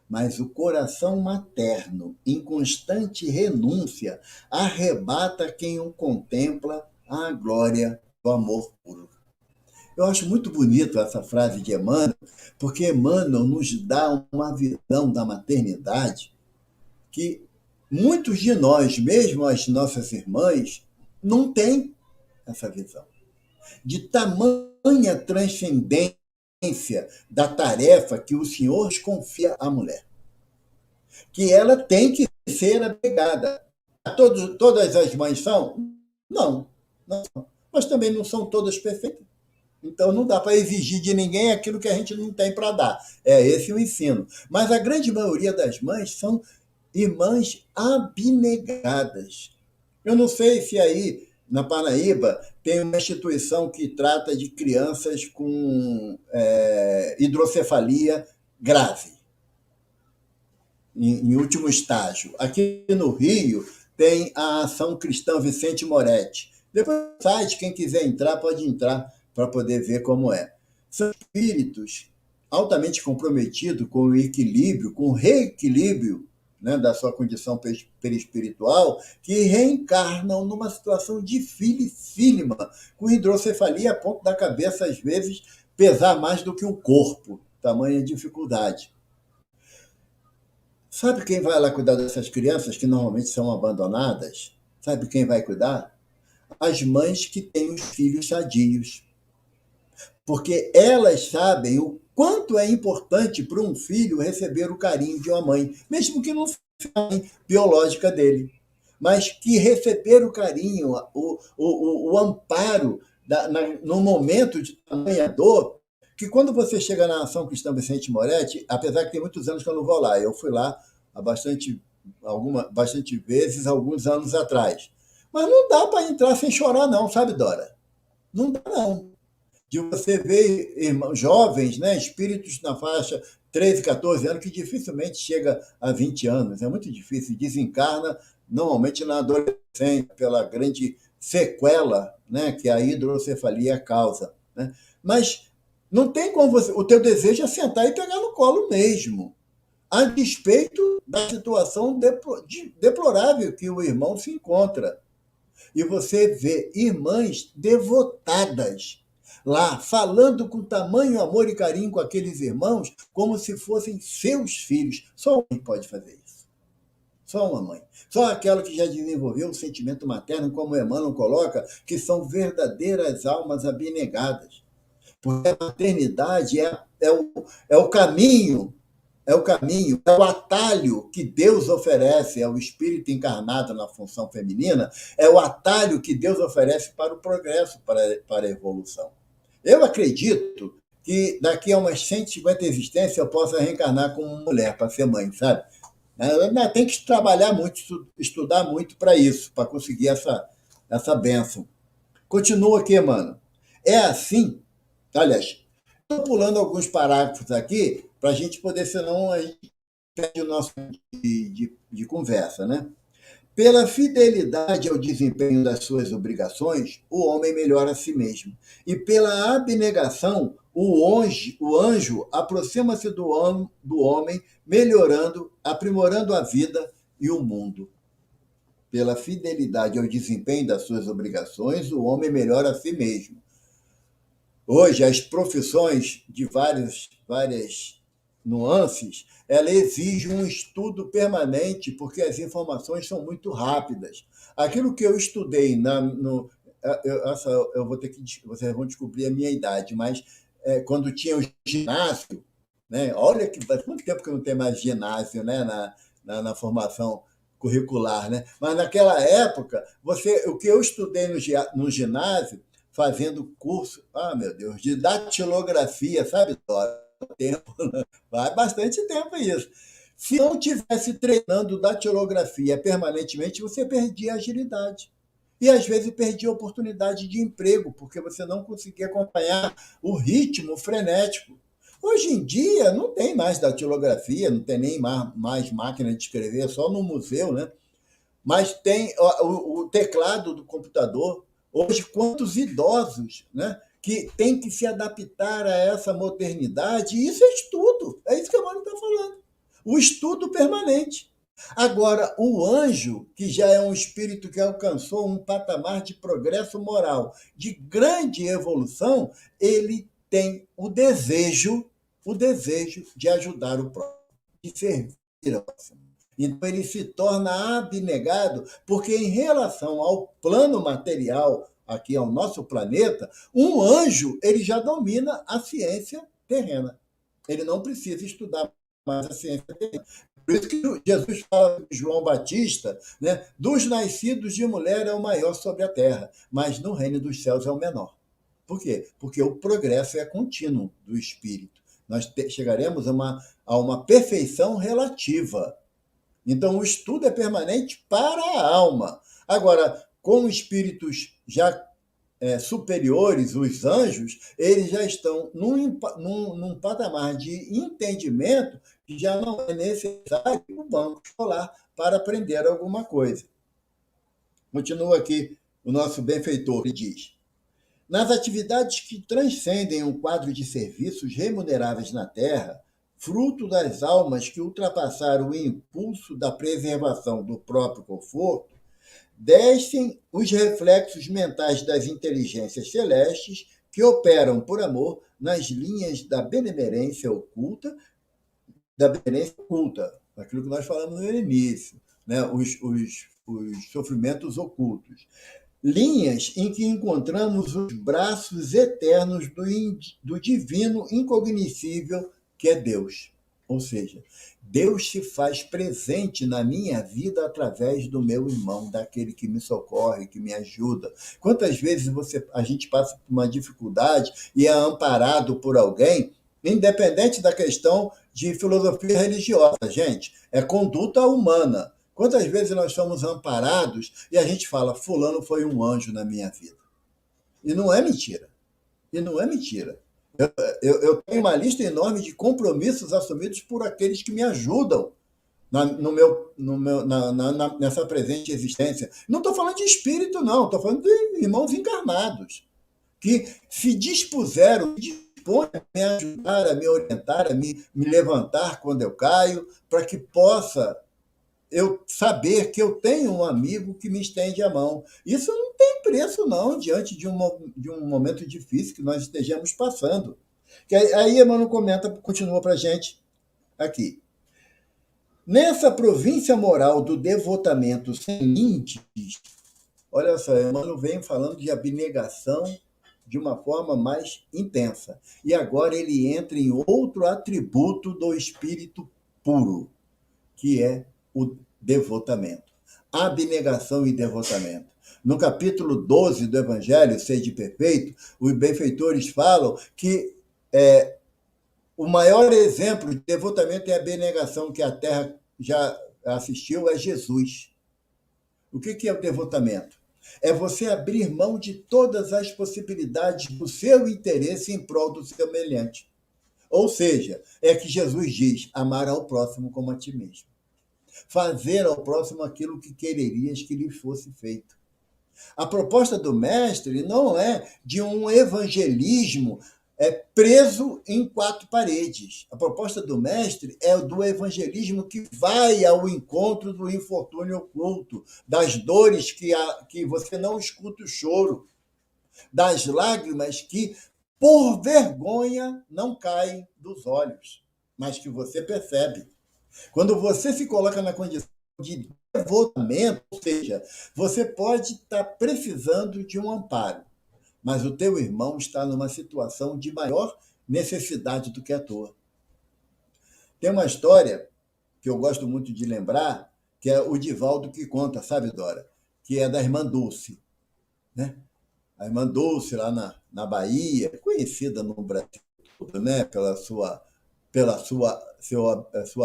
Mas o coração materno, em constante renúncia, arrebata quem o contempla à glória do amor puro. Eu acho muito bonito essa frase de Emmanuel, porque Emmanuel nos dá uma visão da maternidade que muitos de nós, mesmo as nossas irmãs, não têm essa visão. De tamanha transcendência da tarefa que o Senhor confia à mulher. Que ela tem que ser abnegada. Todas as mães são? Não, não são. Mas também não são todas perfeitas. Então não dá para exigir de ninguém aquilo que a gente não tem para dar. É esse o ensino. Mas a grande maioria das mães são irmãs abnegadas. Eu não sei se aí na Paraíba tem uma instituição que trata de crianças com hidrocefalia grave, em último estágio. Aqui no Rio tem a Ação Cristã Vicente Moretti. Depois do site, quem quiser entrar, pode entrar para poder ver como é. São espíritos altamente comprometidos com o equilíbrio, com o reequilíbrio, né, da sua condição perispiritual, que reencarnam numa situação dificílima, com hidrocefalia a ponto da cabeça, às vezes, pesar mais do que o corpo, tamanha dificuldade. Sabe quem vai lá cuidar dessas crianças que normalmente são abandonadas? Sabe quem vai cuidar? As mães que têm os filhos sadios. Porque elas sabem o quanto é importante para um filho receber o carinho de uma mãe, mesmo que não seja a mãe biológica dele, mas que receber o carinho, o amparo no momento de tamanha dor, que quando você chega na Ação Cristã Vicente Moretti, apesar que tem muitos anos que eu não vou lá, eu fui lá há bastante vezes, alguns anos atrás, mas não dá para entrar sem chorar não, sabe, Dora? Não dá não. de você ver jovens, né, espíritos na faixa 13, 14 anos, que dificilmente chega a 20 anos, é muito difícil, desencarna normalmente na adolescência, pela grande sequela, né, que a hidrocefalia causa. Né? Mas não tem como você. O teu desejo é sentar e pegar no colo mesmo, a despeito da situação deplorável que o irmão se encontra. E você vê irmãs devotadas lá, falando com tamanho amor e carinho com aqueles irmãos, como se fossem seus filhos. Só uma mãe pode fazer isso. Só uma mãe. Só aquela que já desenvolveu o sentimento materno, como Emmanuel coloca, que são verdadeiras almas abnegadas. Porque a maternidade é o caminho, é o atalho que Deus oferece ao espírito encarnado na função feminina, é o atalho que Deus oferece para o progresso, para a evolução. Eu acredito que daqui a umas 150 existências eu possa reencarnar como mulher para ser mãe, sabe? Tem que trabalhar muito, estudar muito para isso, para conseguir essa bênção. Continua aqui, mano. É assim, aliás, estou pulando alguns parágrafos aqui para a gente poder, senão a gente perde o nosso de conversa, né? Pela fidelidade ao desempenho das suas obrigações, o homem melhora a si mesmo. E pela abnegação, o anjo aproxima-se do homem, melhorando, aprimorando a vida e o mundo. Pela fidelidade ao desempenho das suas obrigações, o homem melhora a si mesmo. Hoje, as profissões de várias nuances, ela exige um estudo permanente, porque as informações são muito rápidas. Aquilo que eu estudei eu vou ter que vocês vão descobrir a minha idade, mas quando tinha o ginásio, né? Olha que faz muito tempo que não tem mais ginásio, né? Na formação curricular, né? Mas naquela época, o que eu estudei no ginásio, fazendo curso, meu Deus, de datilografia, sabe, Dora? Tempo, vai bastante tempo isso. Se não tivesse treinando datilografia permanentemente, você perdia a agilidade. E às vezes perdia a oportunidade de emprego, porque você não conseguia acompanhar o ritmo frenético. Hoje em dia não tem mais datilografia, não tem nem mais máquina de escrever, só no museu, né? Mas tem o teclado do computador. Hoje, quantos idosos, né, que têm que se adaptar a essa modernidade? E isso é estudo, é isso que a Mari está falando. O estudo permanente. Agora, o anjo, que já é um espírito que alcançou um patamar de progresso moral, de grande evolução, ele tem o desejo de ajudar o próximo, de servir ao próximo. Então, ele se torna abnegado, porque, em relação ao plano material, aqui ao nosso planeta, um anjo ele já domina a ciência terrena. Ele não precisa estudar mais a ciência terrena. Por isso que Jesus fala de João Batista, né? Dos nascidos de mulher é o maior sobre a terra, mas no reino dos céus é o menor. Por quê? Porque o progresso é contínuo do espírito. Nós chegaremos a uma perfeição relativa. Então, o estudo é permanente para a alma. Agora, com espíritos já superiores, os anjos, eles já estão num patamar de entendimento que já não é necessário o banco escolar para aprender alguma coisa. Continua aqui o nosso benfeitor, ele diz: nas atividades que transcendem um quadro de serviços remuneráveis na Terra, fruto das almas que ultrapassaram o impulso da preservação do próprio conforto, descem os reflexos mentais das inteligências celestes que operam por amor nas linhas da benemerência oculta, aquilo que nós falamos no início, né? Os sofrimentos ocultos. Linhas em que encontramos os braços eternos do divino incognoscível que é Deus. Ou seja, Deus se faz presente na minha vida através do meu irmão, daquele que me socorre, que me ajuda. Quantas vezes a gente passa por uma dificuldade e é amparado por alguém, independente da questão de filosofia religiosa, gente, é conduta humana. Quantas vezes nós somos amparados e a gente fala, fulano foi um anjo na minha vida. E não é mentira. E não é mentira. Eu tenho uma lista enorme de compromissos assumidos por aqueles que me ajudam nessa presente existência. Não estou falando de espírito, não. Estou falando de irmãos encarnados que se dispuseram, se dispõem a me ajudar, a me orientar, a me levantar quando eu caio, para que possa eu saber que eu tenho um amigo que me estende a mão. Isso não tem preço, não, diante de um momento difícil que nós estejamos passando. Que aí Emmanuel comenta, continua para a gente aqui. Nessa província moral do devotamento sem limites, olha só, Emmanuel vem falando de abnegação de uma forma mais intensa. E agora ele entra em outro atributo do espírito puro, que é o devotamento. Abnegação e devotamento. No capítulo 12 do Evangelho, Sede Perfeito, os benfeitores falam que o maior exemplo de devotamento e abnegação que a Terra já assistiu é Jesus. O que é o devotamento? É você abrir mão de todas as possibilidades do seu interesse em prol do semelhante. Ou seja, é que Jesus diz: amar ao próximo como a ti mesmo. Fazer ao próximo aquilo que quererias que lhe fosse feito. A proposta do mestre não é de um evangelismo preso em quatro paredes. A proposta do mestre é do evangelismo que vai ao encontro do infortúnio oculto, das dores que você não escuta o choro, das lágrimas que, por vergonha, não caem dos olhos, mas que você percebe. Quando você se coloca na condição de devotamento, ou seja, você pode estar precisando de um amparo, mas o teu irmão está numa situação de maior necessidade do que a tua. Tem uma história que eu gosto muito de lembrar, que é o Divaldo que conta, sabe, Dora? Que é da irmã Dulce, né? A irmã Dulce, lá na Bahia, conhecida no Brasil todo, né? Sua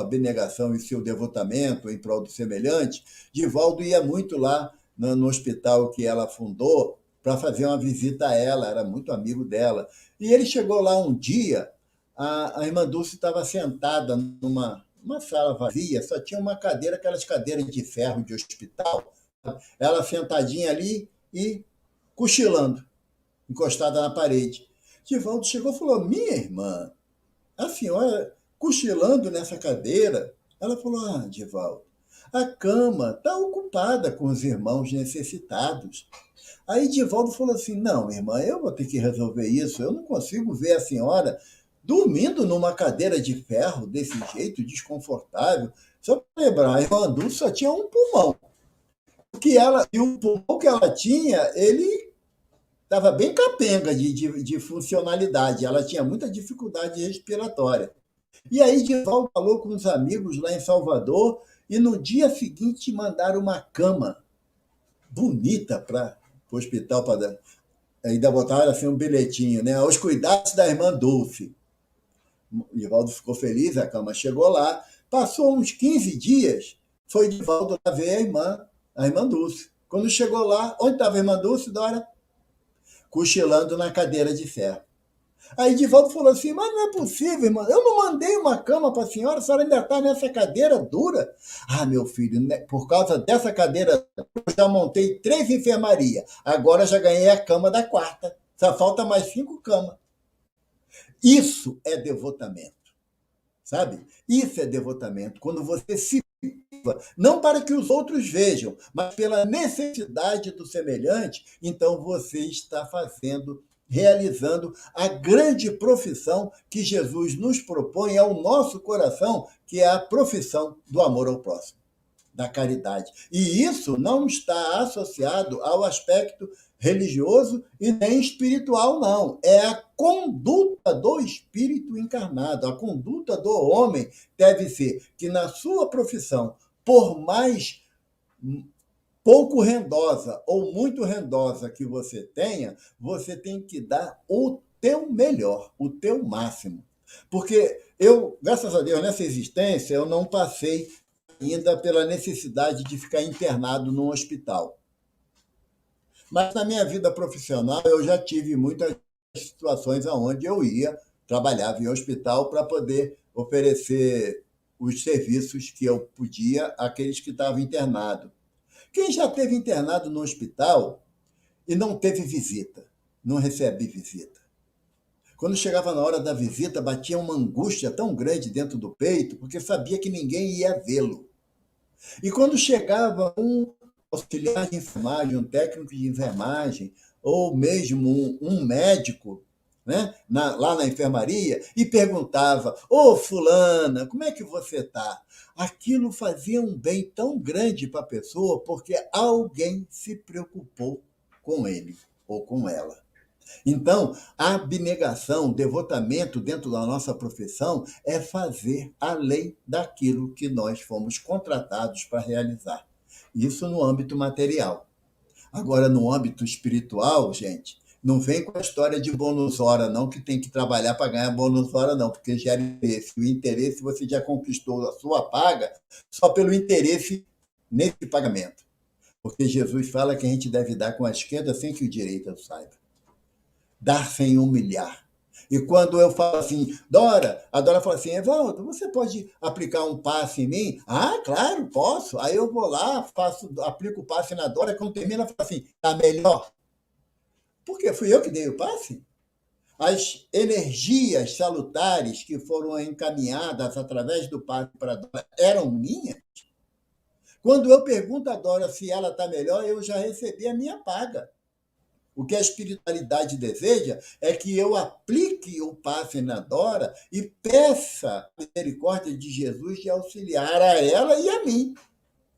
abnegação e seu devotamento em prol do semelhante. Divaldo ia muito lá no hospital que ela fundou para fazer uma visita a ela, era muito amigo dela. E ele chegou lá um dia, a irmã Dulce estava sentada numa sala vazia, só tinha uma cadeira, aquelas cadeiras de ferro de hospital, ela sentadinha ali e cochilando, encostada na parede. Divaldo chegou e falou: minha irmã, a senhora cochilando nessa cadeira? Ela falou: ah, Divaldo, a cama está ocupada com os irmãos necessitados. Aí Divaldo falou assim: não, irmã, eu vou ter que resolver isso. Eu não consigo ver a senhora dormindo numa cadeira de ferro desse jeito, desconfortável. Só para lembrar, a irmã Dulce só tinha um pulmão. E o pulmão que ela tinha, ele estava bem capenga de funcionalidade. Ela tinha muita dificuldade respiratória. E aí Divaldo falou com os amigos lá em Salvador e no dia seguinte mandaram uma cama bonita para o hospital. Ainda botaram assim um bilhetinho, né? Aos cuidados da irmã Dulce. O Divaldo ficou feliz, a cama chegou lá. Passou uns 15 dias, foi Divaldo lá ver a irmã Dulce. Quando chegou lá, onde estava a irmã Dulce, Dora? Cochilando na cadeira de ferro. Aí Divaldo falou assim: mas não é possível, irmão, eu não mandei uma cama para a senhora ainda está nessa cadeira dura. Ah, meu filho, por causa dessa cadeira eu já montei 3 enfermarias, agora já ganhei a cama da 4ª, só falta mais 5 camas. Isso é devotamento, sabe? Isso é devotamento, quando você se não para que os outros vejam, mas pela necessidade do semelhante, então você está realizando a grande profissão que Jesus nos propõe ao nosso coração, que é a profissão do amor ao próximo, da caridade. E isso não está associado ao aspecto religioso e nem espiritual, não. É a conduta do espírito encarnado. A conduta do homem deve ser que na sua profissão, por mais pouco rendosa ou muito rendosa que você tenha, você tem que dar o teu melhor, o teu máximo. Porque eu, graças a Deus, nessa existência, eu não passei ainda pela necessidade de ficar internado num hospital. Mas na minha vida profissional, eu já tive muitas situações onde eu ia, trabalhava em hospital para poder oferecer os serviços que eu podia àqueles que estavam internados. Quem já esteve internado no hospital e não teve visita, não recebe visita. Quando chegava na hora da visita, batia uma angústia tão grande dentro do peito, porque sabia que ninguém ia vê-lo. E quando chegava um auxiliar de enfermagem, um técnico de enfermagem, ou mesmo um médico, né, lá na enfermaria, e perguntava: Ô fulana, como é que você está? Aquilo fazia um bem tão grande para a pessoa, porque alguém se preocupou com ele ou com ela. Então, a abnegação, o devotamento dentro da nossa profissão é fazer além daquilo que nós fomos contratados para realizar. Isso no âmbito material. Agora, no âmbito espiritual, gente, não vem com a história de bônus hora, não, que tem que trabalhar para ganhar bônus hora, não, porque gera interesse. O interesse você já conquistou a sua paga só pelo interesse nesse pagamento. Porque Jesus fala que a gente deve dar com a esquerda sem que o direito saiba. Dar sem humilhar. E quando eu falo assim, Dora, a Dora fala assim, Evaldo, você pode aplicar um passe em mim? Ah, claro, posso. Aí eu vou lá, aplico o passe na Dora, quando termina, fala assim, tá melhor? Porque fui eu que dei o passe. As energias salutares que foram encaminhadas através do passe para a Dora eram minhas. Quando eu pergunto a Dora se ela está melhor, eu já recebi a minha paga. O que a espiritualidade deseja é que eu aplique o passe na Dora e peça a misericórdia de Jesus de auxiliar a ela e a mim,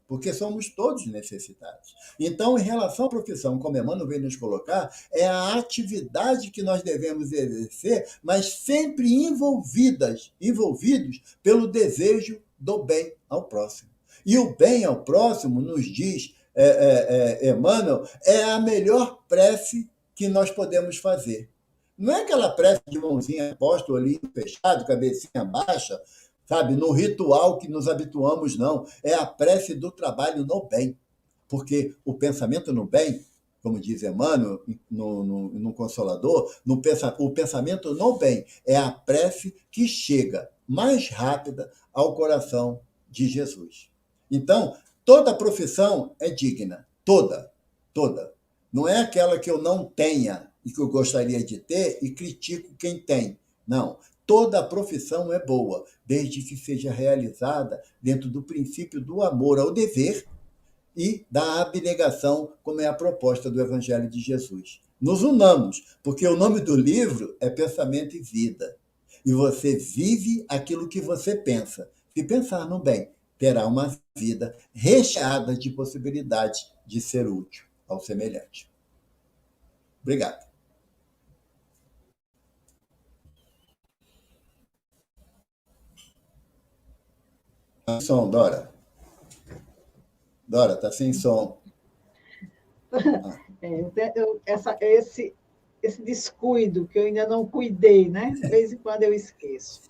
porque somos todos necessitados. Então, em relação à profissão, como Emmanuel vem nos colocar, é a atividade que nós devemos exercer, mas sempre envolvidos pelo desejo do bem ao próximo. E o bem ao próximo, nos diz Emmanuel, é a melhor prece que nós podemos fazer. Não é aquela prece de mãozinha posta, olhinho fechado, cabecinha baixa, sabe, no ritual que nos habituamos, não. É a prece do trabalho no bem. Porque o pensamento no bem, como diz Emmanuel no Consolador, o pensamento no bem é a prece que chega mais rápida ao coração de Jesus. Então, toda profissão é digna, toda. Não é aquela que eu não tenha e que eu gostaria de ter e critico quem tem. Não, toda profissão é boa, desde que seja realizada dentro do princípio do amor ao dever e da abnegação, como é a proposta do Evangelho de Jesus. Nos unamos, porque o nome do livro é Pensamento e Vida. E você vive aquilo que você pensa. Se pensar no bem, terá uma vida recheada de possibilidades de ser útil ao semelhante. Obrigado. Sem som, Dora. Dora, está sem som. Esse descuido que eu ainda não cuidei, né? De vez em quando eu esqueço.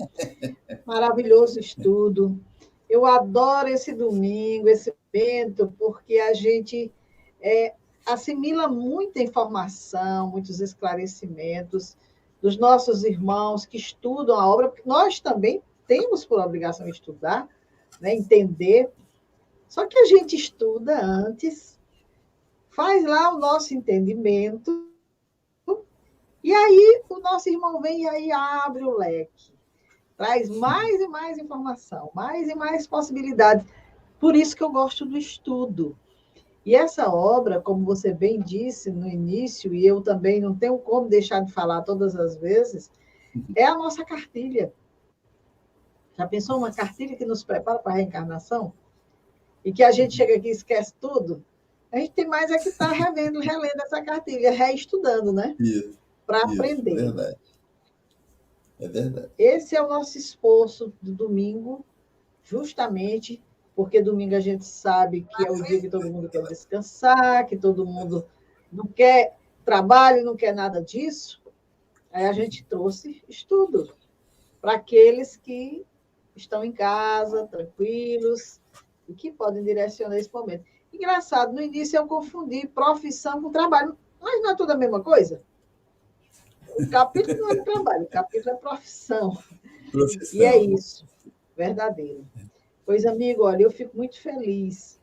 Maravilhoso estudo. Eu adoro esse domingo, esse evento, porque a gente assimila muita informação, muitos esclarecimentos dos nossos irmãos que estudam a obra, porque nós também temos por obrigação estudar, né, entender. Só que a gente estuda antes, faz lá o nosso entendimento, e aí o nosso irmão vem e aí abre o leque, traz mais e mais informação, mais e mais possibilidades. Por isso que eu gosto do estudo. E essa obra, como você bem disse no início, e eu também não tenho como deixar de falar todas as vezes, é a nossa cartilha. Já pensou uma cartilha que nos prepara para a reencarnação? E que a gente chega aqui e esquece tudo? A gente tem mais é que estar relendo essa cartilha, reestudando, né? Para aprender. É verdade. É verdade. Esse é o nosso esforço do domingo, justamente porque domingo a gente sabe que é o dia que todo mundo quer descansar, que todo mundo não quer trabalho, não quer nada disso. Aí a gente trouxe estudo para aqueles que estão em casa, tranquilos, e que podem direcionar esse momento. Engraçado, no início eu confundi profissão com trabalho, mas não é tudo a mesma coisa? O capítulo não é trabalho, o capítulo é profissão. Profissão. E é isso, verdadeiro. Pois, amigo, olha, eu fico muito feliz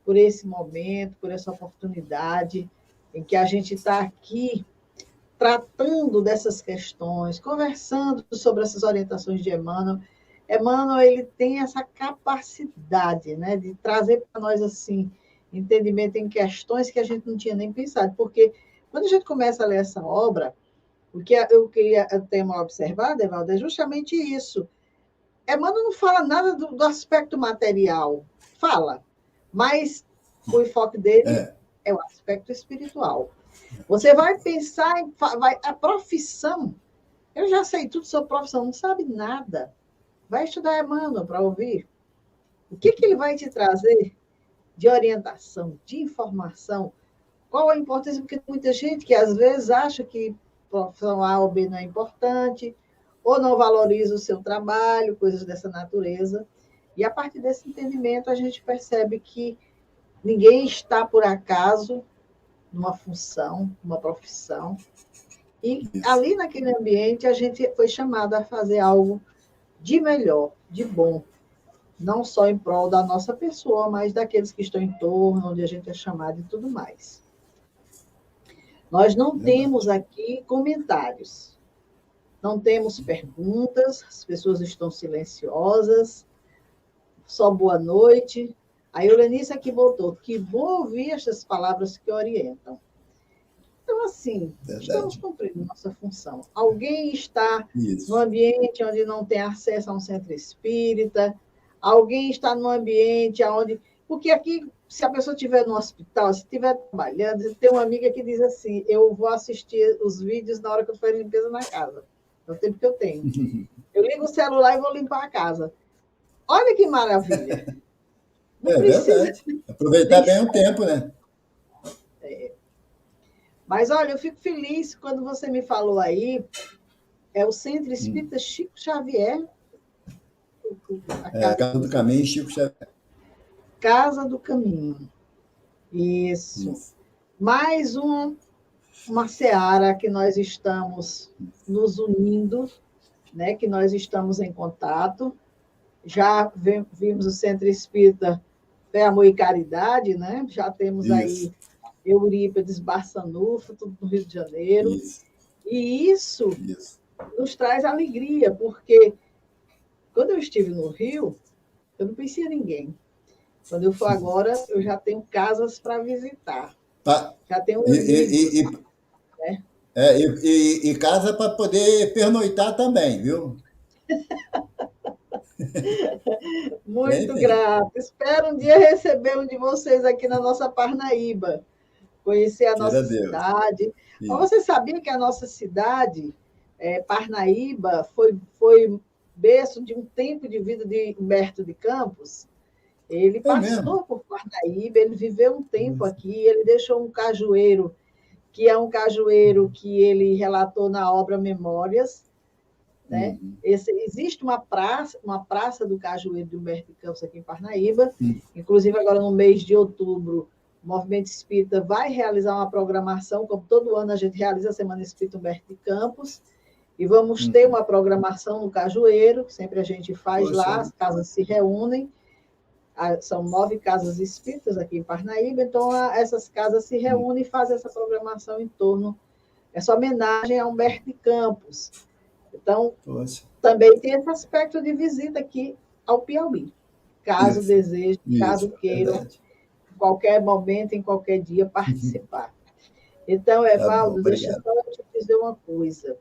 por esse momento, por essa oportunidade em que a gente está aqui tratando dessas questões, conversando sobre essas orientações de Emmanuel. Emmanuel, ele tem essa capacidade, né, de trazer para nós assim entendimento em questões que a gente não tinha nem pensado, porque quando a gente começa a ler essa obra, o que eu tenho observado, Evaldo, é justamente isso. Emmanuel não fala nada do aspecto material, fala, mas o enfoque dele é o aspecto espiritual. Você vai pensar em a profissão. Eu já sei tudo sobre profissão, não sabe nada. Vai estudar Emmanuel para ouvir. O que ele vai te trazer de orientação, de informação? Qual a importância? Porque tem muita gente que às vezes acha que profissão A ou B não é importante, ou não valoriza o seu trabalho, coisas dessa natureza. E a partir desse entendimento, a gente percebe que ninguém está por acaso numa função, numa profissão. E ali naquele ambiente, a gente foi chamado a fazer algo de melhor, de bom, não só em prol da nossa pessoa, mas daqueles que estão em torno, onde a gente é chamado e tudo mais. Nós não temos aqui comentários, não temos perguntas, as pessoas estão silenciosas, só boa noite. A Eulenice aqui voltou, que bom ouvir estas palavras que orientam. Então, assim, estamos cumprindo nossa função. Alguém está no ambiente onde não tem acesso a um centro espírita, alguém está no ambiente onde... Porque aqui, se a pessoa estiver no hospital, se estiver trabalhando, tem uma amiga que diz assim, eu vou assistir os vídeos na hora que eu for limpeza na casa. É o tempo que eu tenho. Eu ligo o celular e vou limpar a casa. Olha que maravilha. Não precisa... verdade. Aproveitar bem o tempo, né? Mas, olha, eu fico feliz quando você me falou aí, é o Centro Espírita Chico Xavier. A Casa do Caminho, Chico Xavier. Casa do Caminho. Isso. Mais uma seara que nós estamos nos unindo, né? Que nós estamos em contato. Já vimos o Centro Espírita Fé, Amor e Caridade, né? Já temos aí Eurípides, Barçanufo, tudo no Rio de Janeiro. E isso nos traz alegria, porque quando eu estive no Rio, eu não conhecia ninguém. Quando eu for agora, eu já tenho casas para visitar. Já tenho amigos. Né? E casa para poder pernoitar também, viu? Muito grato. Espero um dia receber um de vocês aqui na nossa Parnaíba. Conhecer a nossa cidade. Mas você sabia que a nossa cidade, Parnaíba, foi berço de um tempo de vida de Humberto de Campos? Ele passou por Parnaíba, ele viveu um tempo aqui, ele deixou um cajueiro, que é um cajueiro que ele relatou na obra Memórias. Né? Existe uma praça do Cajueiro de Humberto de Campos aqui em Parnaíba. Inclusive, agora no mês de outubro, o Movimento Espírita vai realizar uma programação, como todo ano a gente realiza a Semana Espírita Humberto de Campos, e vamos ter uma programação no Cajueiro, que sempre a gente faz lá, as casas se reúnem, são 9 casas espíritas aqui em Parnaíba, então essas casas se reúnem e fazem essa programação em torno, essa homenagem a Humberto de Campos. Então, também tem esse aspecto de visita aqui ao Piauí. Caso desejem, caso queiram, em qualquer momento, em qualquer dia, participar. Então, Evaldo, deixa só eu te dizer uma coisa.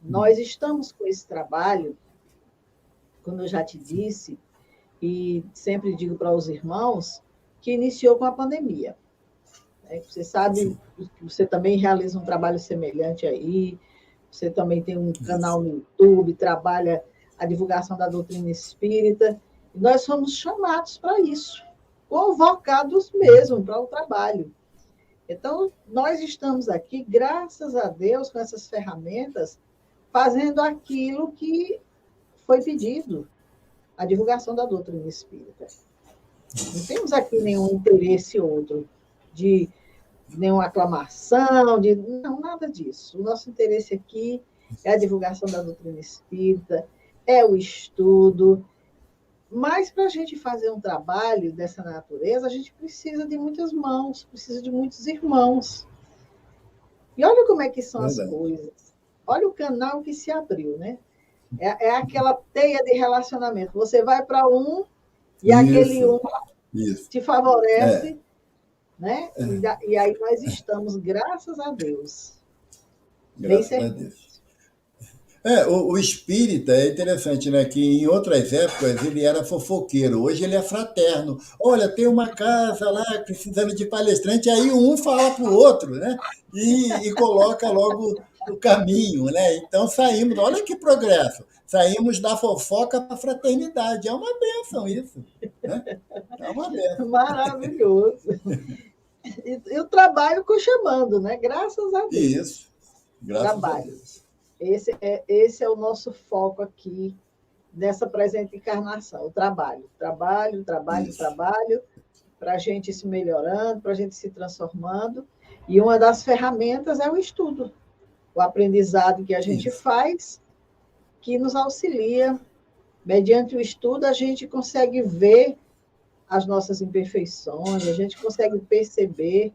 Nós estamos com esse trabalho, como eu já te disse, e sempre digo para os irmãos, que iniciou com a pandemia. Você sabe que você também realiza um trabalho semelhante aí, você também tem um canal no YouTube, trabalha a divulgação da doutrina espírita. E nós somos chamados para isso, convocados mesmo para o trabalho. Então, nós estamos aqui, graças a Deus, com essas ferramentas, fazendo aquilo que foi pedido, a divulgação da doutrina espírita. Não temos aqui nenhum interesse outro de nenhuma aclamação, não, nada disso. O nosso interesse aqui é a divulgação da doutrina espírita, é o estudo, mas para a gente fazer um trabalho dessa natureza, a gente precisa de muitas mãos, precisa de muitos irmãos. E olha como é que são as coisas. Olha o canal que se abriu, né? É aquela teia de relacionamento. Você vai para um e aquele um te favorece, né? E aí nós estamos, graças a Deus. Graças a Deus. O espírita é interessante, né? Que em outras épocas ele era fofoqueiro, hoje ele é fraterno. Olha, tem uma casa lá precisando de palestrante, aí um fala para o outro, né? E coloca logo o caminho, né? Então saímos, olha que progresso, saímos da fofoca para a fraternidade. É uma bênção isso, né? É uma bênção. Maravilhoso. E o trabalho chamando, né? Graças a Deus. Isso, graças a Deus. Esse é o nosso foco aqui, nessa presente encarnação, o trabalho, para a gente se melhorando, para a gente se transformando, e uma das ferramentas é o estudo, o aprendizado que a gente faz, que nos auxilia. Mediante o estudo, a gente consegue ver as nossas imperfeições, a gente consegue perceber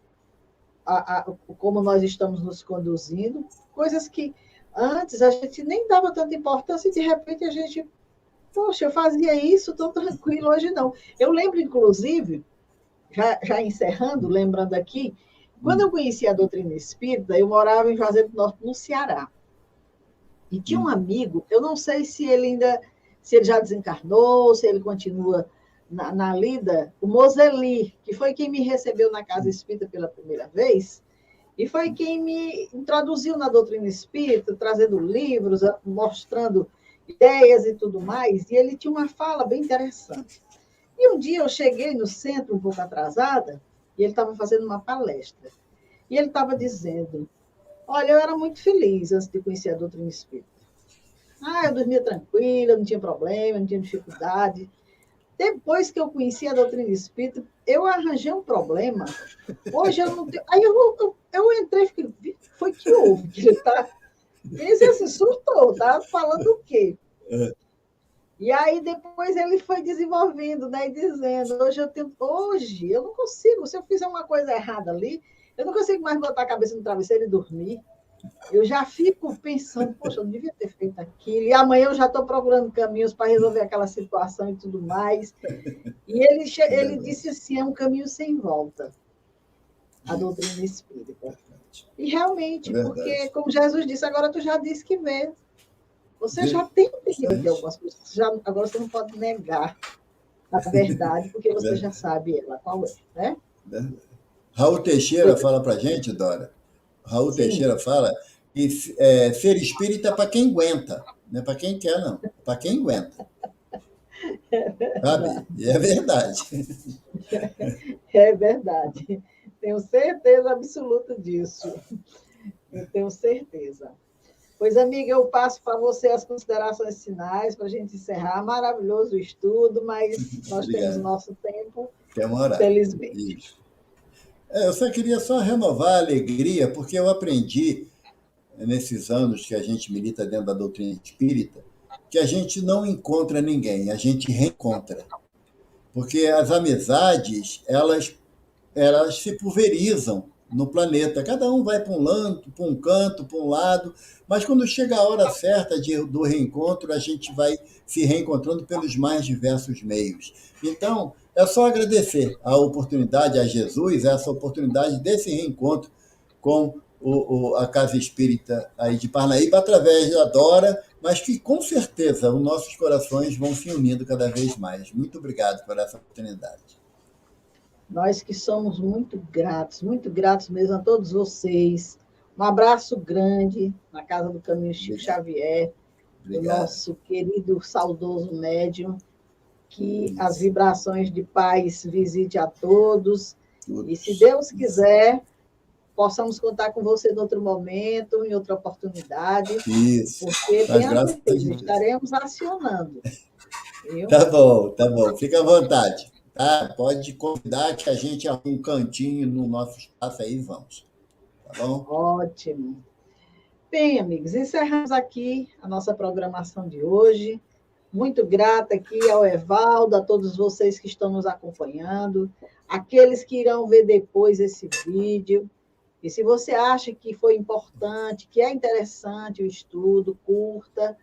como nós estamos nos conduzindo, coisas que antes a gente nem dava tanta importância e, de repente, a gente... Poxa, eu fazia isso tão tranquilo, hoje não. Eu lembro, inclusive, já encerrando, lembrando aqui, quando eu conheci a doutrina espírita, eu morava em Juazeiro do Norte, no Ceará. E tinha um amigo, eu não sei se ele já desencarnou, se ele continua na lida, o Moseli, que foi quem me recebeu na Casa Espírita pela primeira vez, e foi quem me introduziu na doutrina espírita, trazendo livros, mostrando ideias e tudo mais, e ele tinha uma fala bem interessante. E um dia eu cheguei no centro, um pouco atrasada, e ele estava fazendo uma palestra. E ele estava dizendo, olha, eu era muito feliz antes de conhecer a doutrina espírita. Eu dormia tranquila, não tinha problema, não tinha dificuldade. Depois que eu conheci a doutrina espírita, eu arranjei um problema. Hoje eu não tenho... Aí eu entrei e fiquei, foi que houve? Que ele está... Ele se surtou, tá falando o quê? E aí depois ele foi desenvolvendo, né, e dizendo, hoje eu não consigo, se eu fizer uma coisa errada ali, eu não consigo mais botar a cabeça no travesseiro e dormir. Eu já fico pensando, poxa, eu não devia ter feito aquilo, e amanhã eu já estou procurando caminhos para resolver aquela situação e tudo mais. E ele disse assim, é um caminho sem volta, a doutrina espírita. E realmente, porque, como Jesus disse, agora tu já disse que vê. Você já tem entendido de algumas coisas, agora você não pode negar a verdade, porque você já sabe ela qual é, né? Raul Teixeira fala para a gente, Dora, Raul Teixeira fala que ser espírita é para quem aguenta, não é para quem quer, não, é para quem aguenta. Sabe? E é verdade. É verdade. Tenho certeza absoluta disso. Eu tenho certeza. Pois, amiga, eu passo para você as considerações finais, para a gente encerrar. Maravilhoso o estudo, mas nós temos nosso tempo, felizmente. Isso. Eu só queria renovar a alegria, porque eu aprendi, nesses anos que a gente milita dentro da doutrina espírita, que a gente não encontra ninguém, a gente reencontra. Porque as amizades, elas se pulverizam no planeta. Cada um vai para um canto, para um lado, mas quando chega a hora certa do reencontro, a gente vai se reencontrando pelos mais diversos meios. Então, é só agradecer a oportunidade a Jesus, essa oportunidade desse reencontro com a Casa Espírita aí de Parnaíba, através da Dora, mas que, com certeza, os nossos corações vão se unindo cada vez mais. Muito obrigado por essa oportunidade. Nós que somos muito gratos mesmo a todos vocês. Um abraço grande na Casa do Caminho Chico Xavier, do nosso querido, saudoso médium, que as vibrações de paz visite a todos. E, se Deus quiser, possamos contar com você em outro momento, em outra oportunidade. Isso. Porque tenha certeza, estaremos acionando. Tá bom. Fica à vontade. tá? Pode convidar que a gente arruma um cantinho no nosso espaço aí, vamos. Tá bom? Ótimo. Bem, amigos, encerramos aqui a nossa programação de hoje. Muito grata aqui ao Evaldo, a todos vocês que estão nos acompanhando, aqueles que irão ver depois esse vídeo. E se você acha que foi importante, que é interessante o estudo, curta,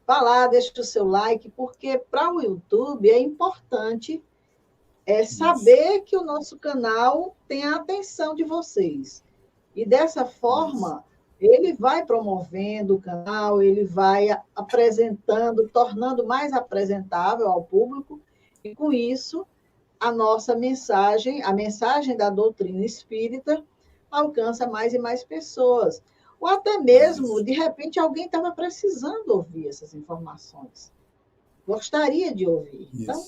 vá lá, deixe o seu like, porque para o YouTube é importante saber que o nosso canal tem a atenção de vocês. E dessa forma, ele vai promovendo o canal, ele vai apresentando, tornando mais apresentável ao público, e com isso, a nossa mensagem, a mensagem da doutrina espírita, alcança mais e mais pessoas. Ou até mesmo, de repente, alguém estava precisando ouvir essas informações. Gostaria de ouvir. Isso. Então,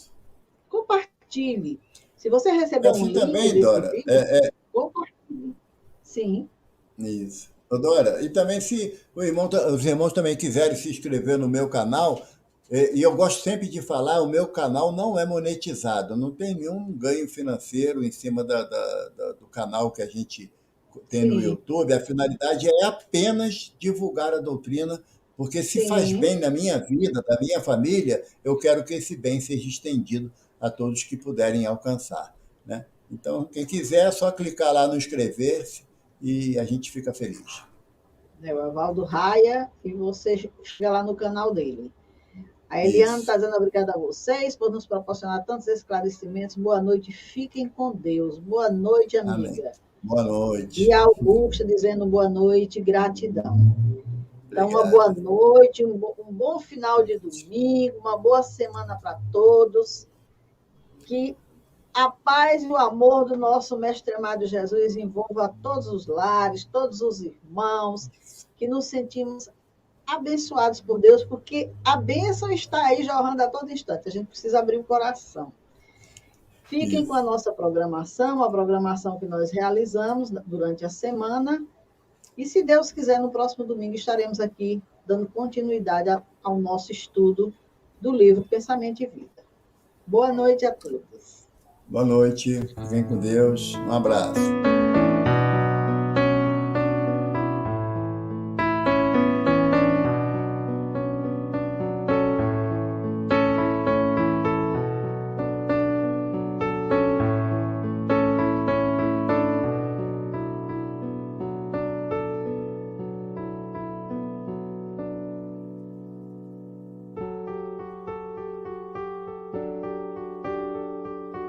compartilhe. Se você receber um link também, desse Dora, vídeo, compartilhe. Sim. Isso. Ô, Dora, e também se os irmãos também quiserem se inscrever no meu canal, e eu gosto sempre de falar, o meu canal não é monetizado, não tem nenhum ganho financeiro em cima do canal que a gente tem no YouTube. A finalidade é apenas divulgar a doutrina, porque se faz bem na minha vida, na minha família, eu quero que esse bem seja estendido a todos que puderem alcançar, né? Então, quem quiser, é só clicar lá no inscrever-se e a gente fica feliz. É o Evaldo Raia, e você chega lá no canal dele. A Eliana está dizendo obrigada a vocês por nos proporcionar tantos esclarecimentos. Boa noite, fiquem com Deus. Boa noite, amiga. Amém. Boa noite. E a Augusta dizendo boa noite, gratidão. Então, uma boa noite, um bom final de domingo, uma boa semana para todos. Que a paz e o amor do nosso Mestre amado Jesus envolva todos os lares, todos os irmãos, que nos sentimos abençoados por Deus, porque a bênção está aí jorrando a todo instante. A gente precisa abrir o coração. Fiquem com a nossa programação, a programação que nós realizamos durante a semana. E, se Deus quiser, no próximo domingo estaremos aqui dando continuidade ao nosso estudo do livro Pensamento e Vida. Boa noite a todos. Boa noite, fiquem com Deus, um abraço.